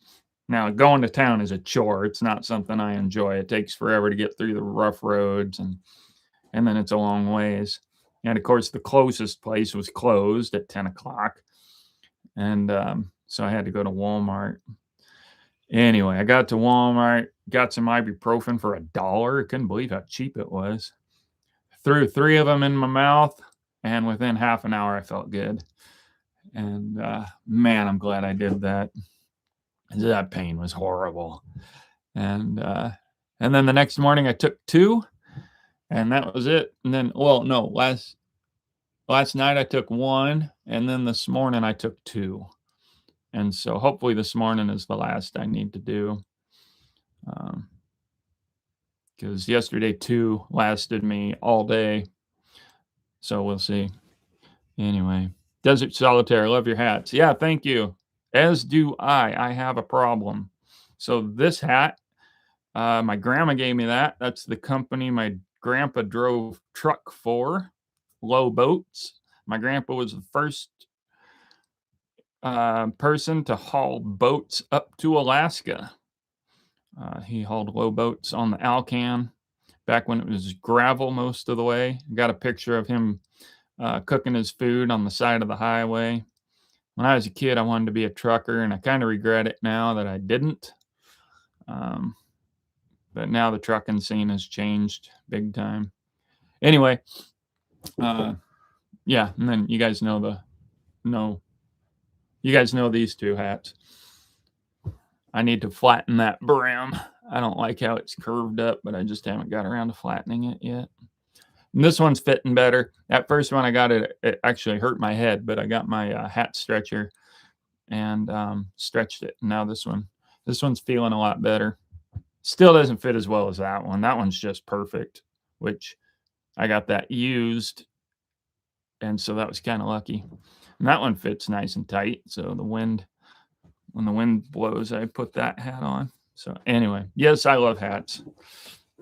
Now, going to town is a chore. It's not something I enjoy. It takes forever to get through the rough roads, and then it's a long ways. And of course, the closest place was closed at 10 o'clock. And so I had to go to Walmart. Anyway, I got to Walmart, got some ibuprofen for $1. I couldn't believe how cheap it was. Threw 3 of them in my mouth, and within half an hour, I felt good. And man, I'm glad I did that. That pain was horrible. And then the next morning, I took 2, and that was it. And then, well, no, last night I took 1, and then this morning I took 2. And so hopefully this morning is the last I need to do. Because yesterday 2 lasted me all day. So we'll see. Anyway, Desert Solitaire, love your hats. Yeah, thank you. As do I. I have a problem. So this hat, my grandma gave me that. That's the company my grandpa drove truck for, Low Boats. My grandpa was the first person to haul boats up to Alaska. He hauled low boats on the Alcan back when it was gravel most of the way. Got a picture of him cooking his food on the side of the highway. When I was a kid, I wanted to be a trucker, and I kind of regret it now that I didn't. Um, but now the trucking scene has changed big time. Anyway, yeah, and then you guys know these two hats. I need to flatten that brim. I don't like how it's curved up, but I just haven't got around to flattening it yet. And this one's fitting better. At first, when I got it, it actually hurt my head, but I got my hat stretcher and stretched it. And now this one's feeling a lot better. Still doesn't fit as well as that one. That one's just perfect, which I got that used, and so that was kind of lucky. And that one fits nice and tight, so when the wind blows, I put that hat on. So anyway, yes, I love hats.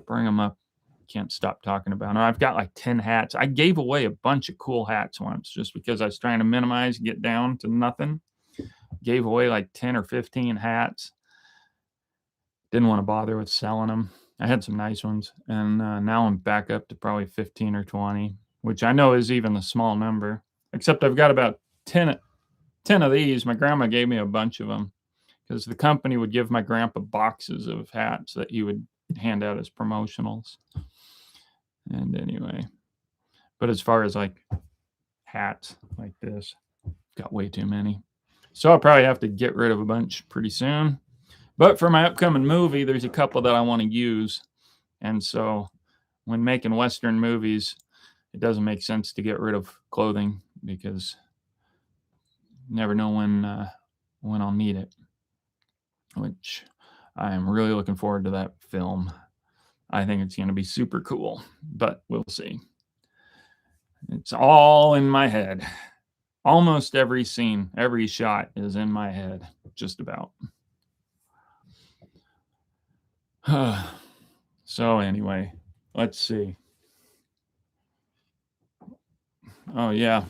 Bring them up. Can't stop talking about them. I've got like 10 hats. I gave away a bunch of cool hats once just because I was trying to minimize, get down to nothing. Gave away like 10 or 15 hats. Didn't want to bother with selling them. I had some nice ones, and now I'm back up to probably 15 or 20, which I know is even a small number, except I've got about 10 of these. My grandma gave me a bunch of them because the company would give my grandpa boxes of hats that he would hand out as promotionals. And anyway, but as far as like hats like this, got way too many. So I'll probably have to get rid of a bunch pretty soon. But for my upcoming movie, there's a couple that I want to use. And so when making Western movies, it doesn't make sense to get rid of clothing because you never know when I'll need it, which I am really looking forward to that film. I think it's going to be super cool, but we'll see. It's all in my head. Almost every scene, every shot is in my head, just about. So anyway, let's see. Oh yeah.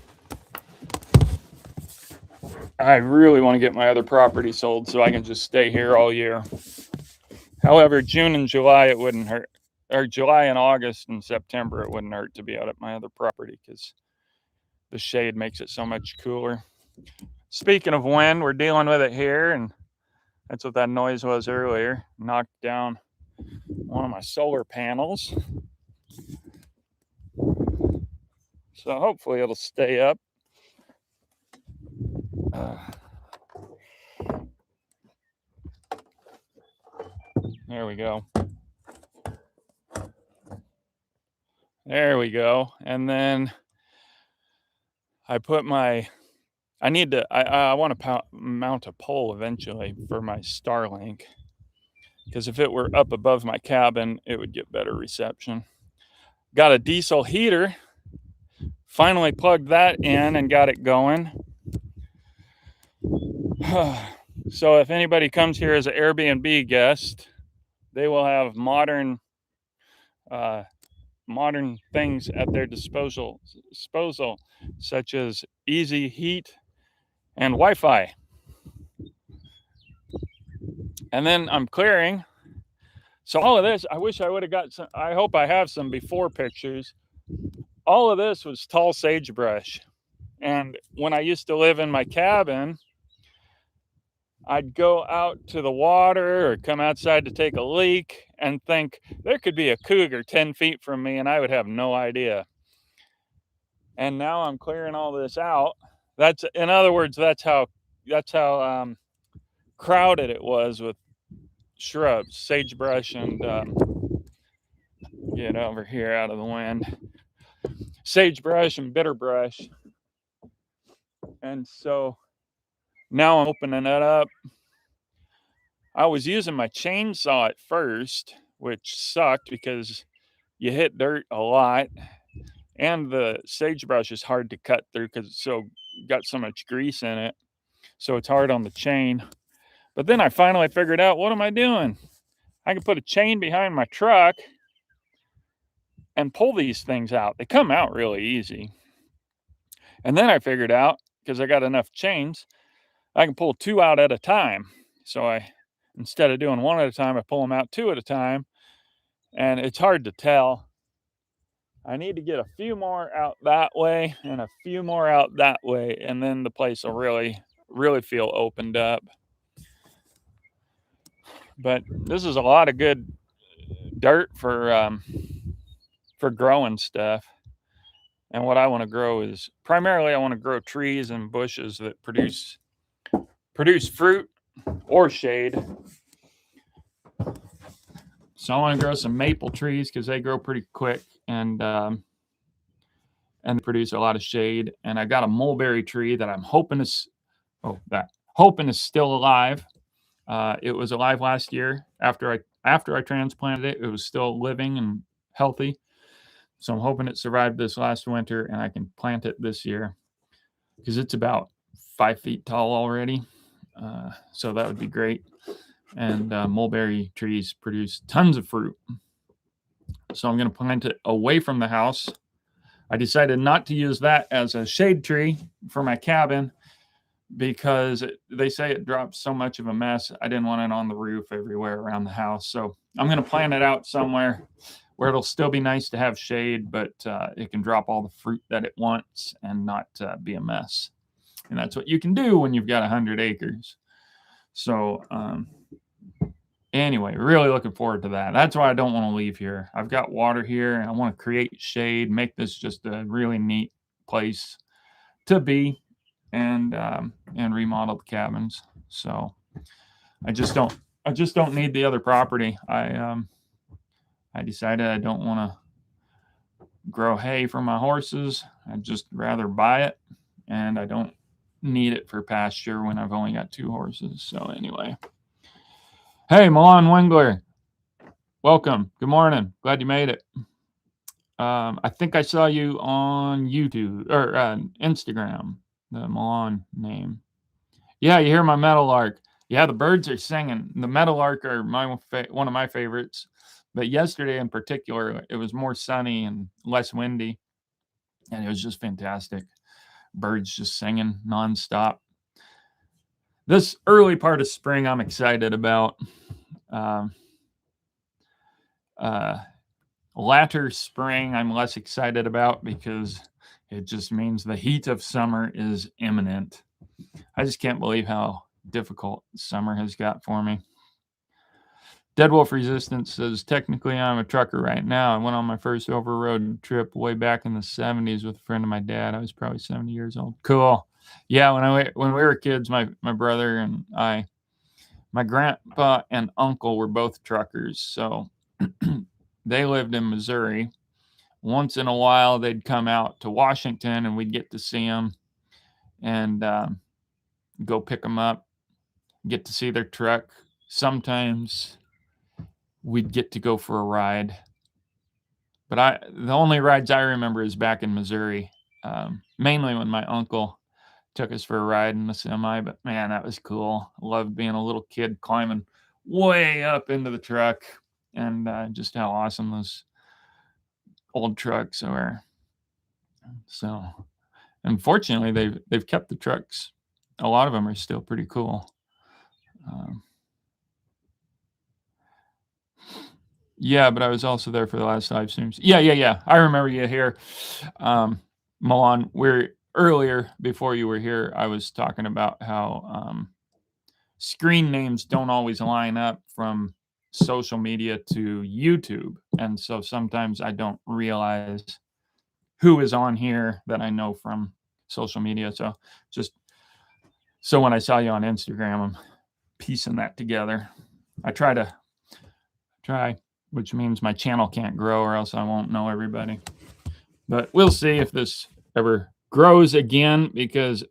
I really want to get my other property sold so I can just stay here all year. However, June and July it wouldn't hurt, or July and August and September it wouldn't hurt to be out at my other property because the shade makes it so much cooler. Speaking of wind, we're dealing with it here, and that's what that noise was earlier. Knocked down one of my solar panels. So hopefully it'll stay up. There we go. There we go. And then I put I want to mount a pole eventually for my Starlink, because if it were up above my cabin, it would get better reception. Got a diesel heater. Finally plugged that in and got it going. So if anybody comes here as an Airbnb guest, they will have modern things at their disposal, such as easy heat and Wi-Fi. And then I'm clearing. So all of this, I wish I would have got some. I hope I have some before pictures. All of this was tall sagebrush. And when I used to live in my cabin, I'd go out to the water or come outside to take a leak and think there could be a cougar 10 feet from me and I would have no idea. And now I'm clearing all this out. In other words, that's how crowded it was with shrubs, sagebrush, and get over here out of the wind. Sagebrush and bitterbrush. And so now I'm opening it up. I was using my chainsaw at first, which sucked because you hit dirt a lot, and the sagebrush is hard to cut through because it's got so much grease in it. So it's hard on the chain. But then I finally figured out, what am I doing? I can put a chain behind my truck and pull these things out. They come out really easy. And then I figured out, because I got enough chains, I can pull 2 out at a time. So instead of doing 1 at a time, I pull them out 2 at a time, and it's hard to tell. I need to get a few more out that way and a few more out that way, and then the place will really feel opened up. But this is a lot of good dirt for growing stuff. And what I want to grow is primarily I want to grow trees and bushes that produce fruit or shade. So I want to grow some maple trees because they grow pretty quick and they produce a lot of shade. And I got a mulberry tree that I'm hoping is still alive. It was alive last year after I transplanted it. It was still living and healthy. So I'm hoping it survived this last winter and I can plant it this year because it's about 5 feet tall already. So that would be great. And mulberry trees produce tons of fruit. So I'm going to plant it away from the house. I decided not to use that as a shade tree for my cabin because they say it drops so much of a mess. I didn't want it on the roof everywhere around the house. So I'm going to plant it out somewhere where it'll still be nice to have shade, but it can drop all the fruit that it wants and not be a mess. And that's what you can do when you've got 100 acres. So anyway, really looking forward to that. That's why I don't want to leave here. I've got water here and I want to create shade, make this just a really neat place to be and remodel the cabins. So I just don't need the other property. I decided I don't want to grow hay for my horses. I'd just rather buy it, and I don't need it for pasture when I've only got 2 horses. So anyway. Hey, Milan Wengler. Welcome. Good morning. Glad you made it. I think I saw you on YouTube or Instagram, the Milan name. Yeah, you hear my meadowlark. Yeah, the birds are singing. The meadowlark are one of my favorites. But yesterday in particular, it was more sunny and less windy. And it was just fantastic. Birds just singing nonstop. This early part of spring, I'm excited about. Latter spring, I'm less excited about because it just means the heat of summer is imminent. I just can't believe how difficult summer has got for me. Dead Wolf Resistance says, technically I'm a trucker right now. I went on my first over-road trip way back in the 70s with a friend of my dad. I was probably 70 years old. Cool. Yeah, when we were kids, my brother and I, my grandpa and uncle were both truckers. So they lived in Missouri. Once in a while, they'd come out to Washington and we'd get to see them and go pick them up, get to see their truck. Sometimes we'd get to go for a ride. But the only rides I remember is back in Missouri, mainly when my uncle took us for a ride in the semi. But man, that was cool. I loved being a little kid climbing way up into the truck and just how awesome those old trucks are. So unfortunately, they've kept the trucks. A lot of them are still pretty cool. Yeah, but I was also there for the last live streams. Yeah. I remember you here. Milan, earlier before you were here, I was talking about how screen names don't always line up from social media to YouTube. And so sometimes I don't realize who is on here that I know from social media. So when I saw you on Instagram, I'm piecing that together. I try, which means my channel can't grow or else I won't know everybody. But we'll see if this ever grows again because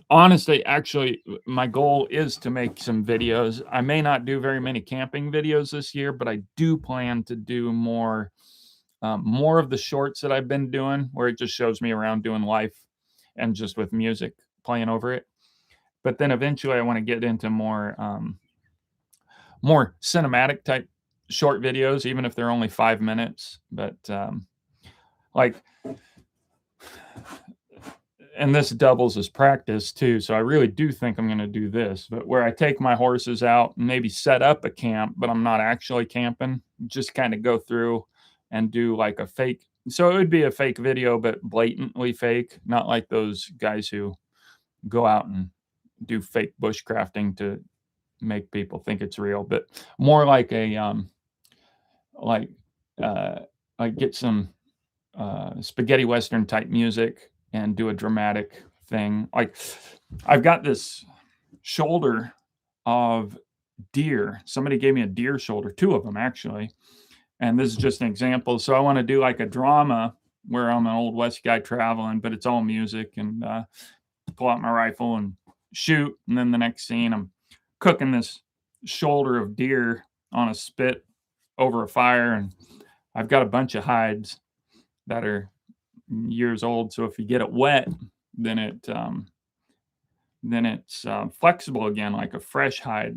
honestly, actually, my goal is to make some videos. I may not do very many camping videos this year, but I do plan to do more of the shorts that I've been doing where it just shows me around doing life and just with music playing over it. But then eventually I want to get into more cinematic type short videos, even if they're only 5 minutes. But like and this doubles as practice too. So I really do think I'm going to do this, but where I take my horses out and maybe set up a camp, but I'm not actually camping, just kind of go through and do like a fake. So it would be a fake video, but blatantly fake, not like those guys who go out and do fake bushcrafting to make people think it's real, but more like a like like get some spaghetti western type music and do a dramatic thing. Like I've got this shoulder of deer. Somebody gave me a deer shoulder, two of them actually. And this is just an example. So I want to do like a drama where I'm an old West guy traveling, but it's all music and pull out my rifle and shoot. And then the next scene, I'm cooking this shoulder of deer on a spit over a fire. And I've got a bunch of hides that are years old. So if you get it wet, then it's flexible again, like a fresh hide.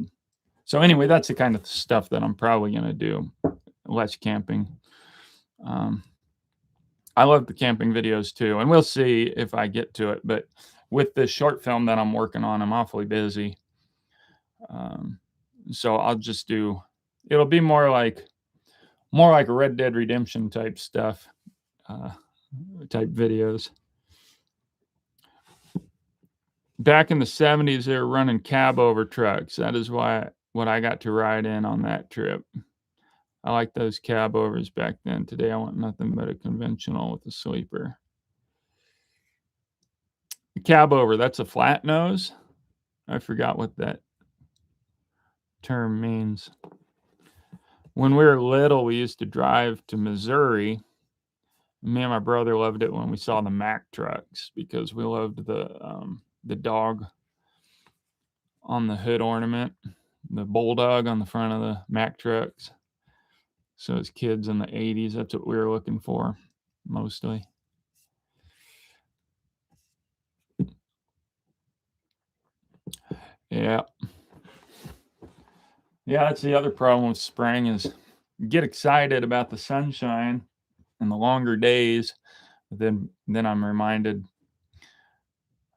So anyway, that's the kind of stuff that I'm probably going to do. Less camping. I love the camping videos too, and we'll see if I get to it. But with this short film that I'm working on, I'm awfully busy. So I'll just do. It'll be more like Red Dead Redemption type stuff, type videos. Back in the 70s, they were running cab over trucks. That is what I got to ride in on that trip. I like those cab overs back then. Today, I want nothing but a conventional with a sleeper. The cab over, that's a flat nose. I forgot what that term means. When we were little, we used to drive to Missouri. Me and my brother loved it when we saw the Mack trucks because we loved the dog on the hood ornament, the bulldog on the front of the Mack trucks. So as kids in the 80s, that's what we were looking for, mostly. Yeah. Yeah, that's the other problem with spring is you get excited about the sunshine and the longer days, but then I'm reminded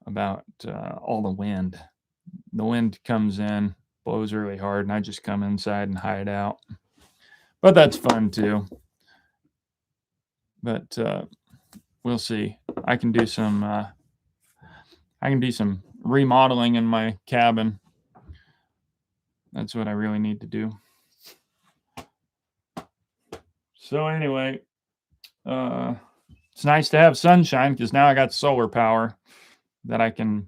about all the wind. The wind comes in, blows really hard, and I just come inside and hide out. But that's fun too. But we'll see. I can do some remodeling in my cabin. That's what I really need to do. So anyway, it's nice to have sunshine because now I got solar power that I could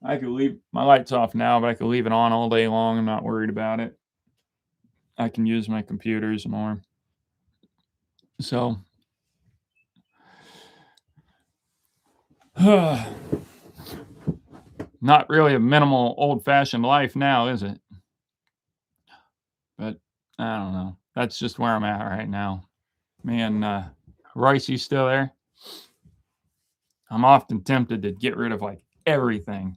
leave my lights off now, but I could leave it on all day long. I'm not worried about it. I can use my computers more. So not really a minimal old-fashioned life now, is it? But I don't know. That's just where I'm at right now. Man, Royce, you still there? I'm often tempted to get rid of like everything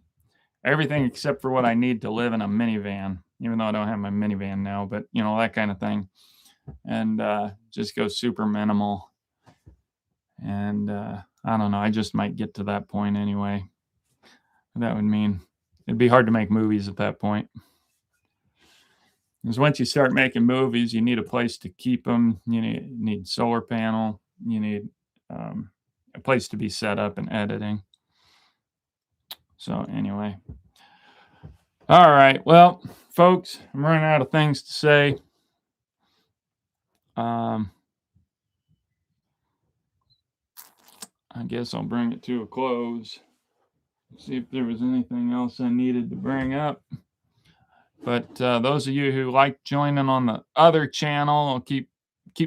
except for what I need to live in a minivan, even though I don't have my minivan now, but you know, that kind of thing. And just go super minimal. And I don't know. I just might get to that point anyway. That would mean it'd be hard to make movies at that point. Because once you start making movies, you need a place to keep them. You need solar panel. You need a place to be set up and editing. So anyway. All right. Well, folks, I'm running out of things to say. I guess I'll bring it to a close. See if there was anything else I needed to bring up. But those of you who like joining on the other channel, I'll keep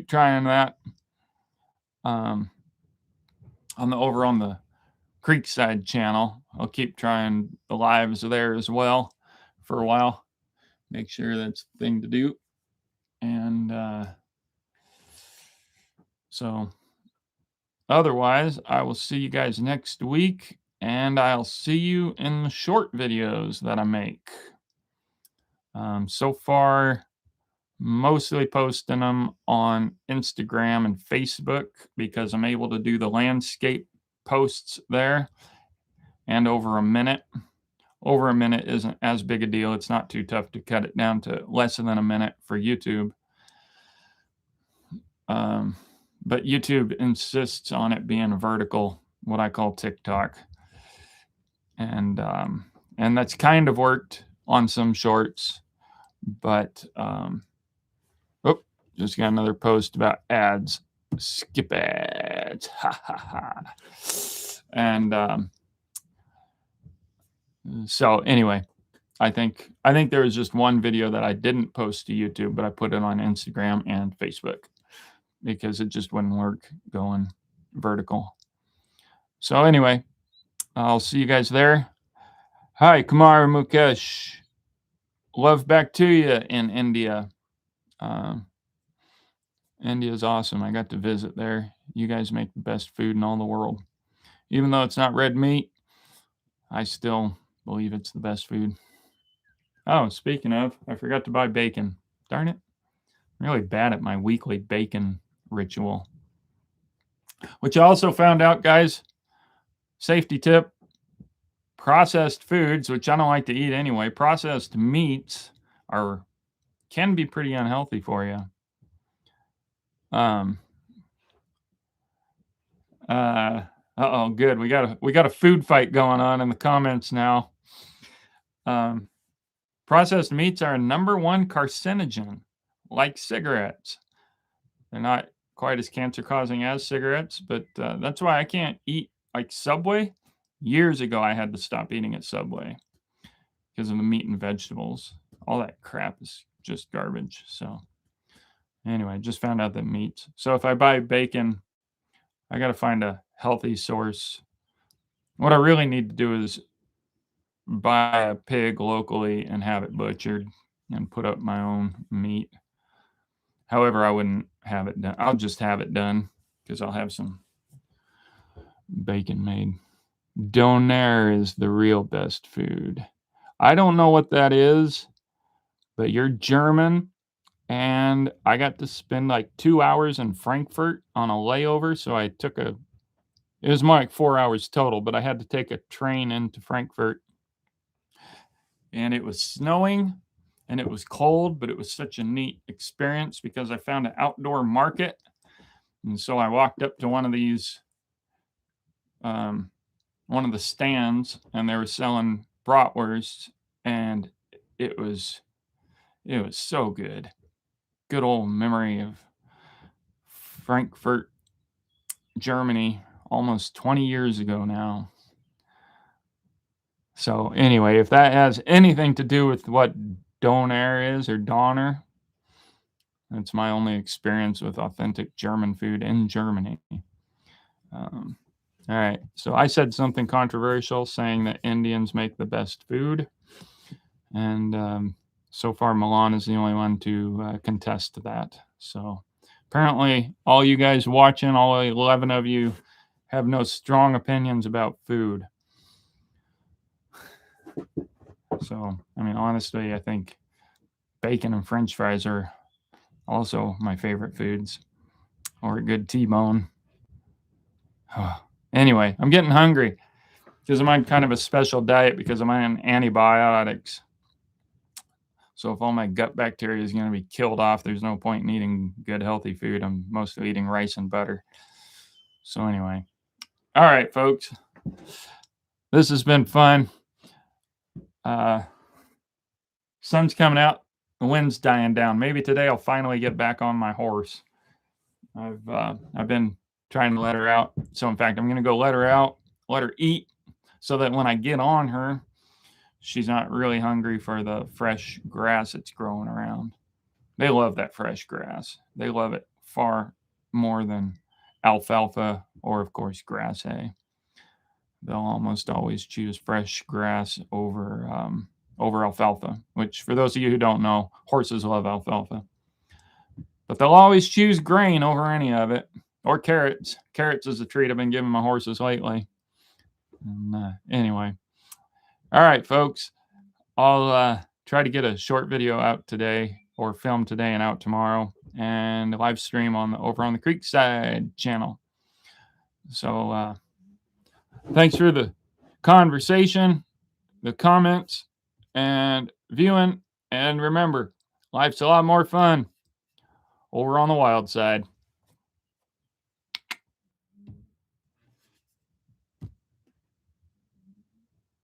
trying that. On the Creekside channel, I'll keep trying the lives there as well for a while. Make sure that's the thing to do. And so otherwise, I will see you guys next week, and I'll see you in the short videos that I make. So far, mostly posting them on Instagram and Facebook because I'm able to do the landscape posts there. and over a minute. Over a minute isn't as big a deal. It's not too tough to cut it down to less than a minute for YouTube. But YouTube insists on it being vertical, what I call TikTok. And that's kind of worked on some shorts, but just got another post about ads. Skip ads. Ha ha ha. And so anyway, I think there was just one video that I didn't post to YouTube, but I put it on Instagram and Facebook because it just wouldn't work going vertical. So anyway, I'll see you guys there. Hi, Kumar Mukesh. Love back to you in India. India is awesome. I got to visit there. You guys make the best food in all the world. Even though it's not red meat, I still believe it's the best food. Oh, speaking of, I forgot to buy bacon. Darn it. I'm really bad at my weekly bacon ritual. Which I also found out, guys, safety tip, processed foods, which I don't like to eat anyway, processed meats can be pretty unhealthy for you. Good. We got a food fight going on in the comments now. Processed meats are number one carcinogen, like cigarettes. They're not quite as cancer-causing as cigarettes, but that's why I can't eat like Subway. Years ago, I had to stop eating at Subway because of the meat and vegetables. All that crap is just garbage. So anyway, just found out that meat. So if I buy bacon, I got to find a healthy source. What I really need to do is buy a pig locally and have it butchered and put up my own meat. However, I wouldn't have it done. I'll just have it done because I'll have some bacon made. Doner is the real best food. I don't know what that is, but you're German, and I got to spend like 2 hours in Frankfurt on a layover. So I took it was more like 4 hours total, but I had to take a train into Frankfurt. And it was snowing and it was cold, but it was such a neat experience because I found an outdoor market. And so I walked up to one of these, one of the stands, and they were selling bratwurst, and it was so good. Good old memory of Frankfurt, Germany, almost 20 years ago now. So anyway, if that has anything to do with what Doner is or Donner, that's my only experience with authentic German food in Germany. All right, so I said something controversial, saying that Indians make the best food, and so far Milan is the only one to contest that. So apparently all you guys watching, all 11 of you, have no strong opinions about food. So, I mean, honestly, I think bacon and French fries are also my favorite foods, or a good T-bone. Anyway, I'm getting hungry because I'm on kind of a special diet because I'm on antibiotics. So if all my gut bacteria is going to be killed off, there's no point in eating good, healthy food. I'm mostly eating rice and butter. So anyway, all right, folks, this has been fun. Sun's coming out, the wind's dying down. Maybe today I'll finally get back on my horse. I've been trying to let her out. So in fact, I'm going to go let her out, let her eat, so that when I get on her, she's not really hungry for the fresh grass that's growing around. They love that fresh grass. They love it far more than alfalfa or, of course, grass hay. They'll almost always choose fresh grass over alfalfa, which, for those of you who don't know, horses love alfalfa. But they'll always choose grain over any of it, or carrots. Carrots is a treat I've been giving my horses lately. And, anyway. All right, folks. I'll try to get a short video out today, or film today and out tomorrow, and live stream over on the Creekside channel. So thanks for the conversation, the comments, and viewing. And remember, life's a lot more fun over on the wild side.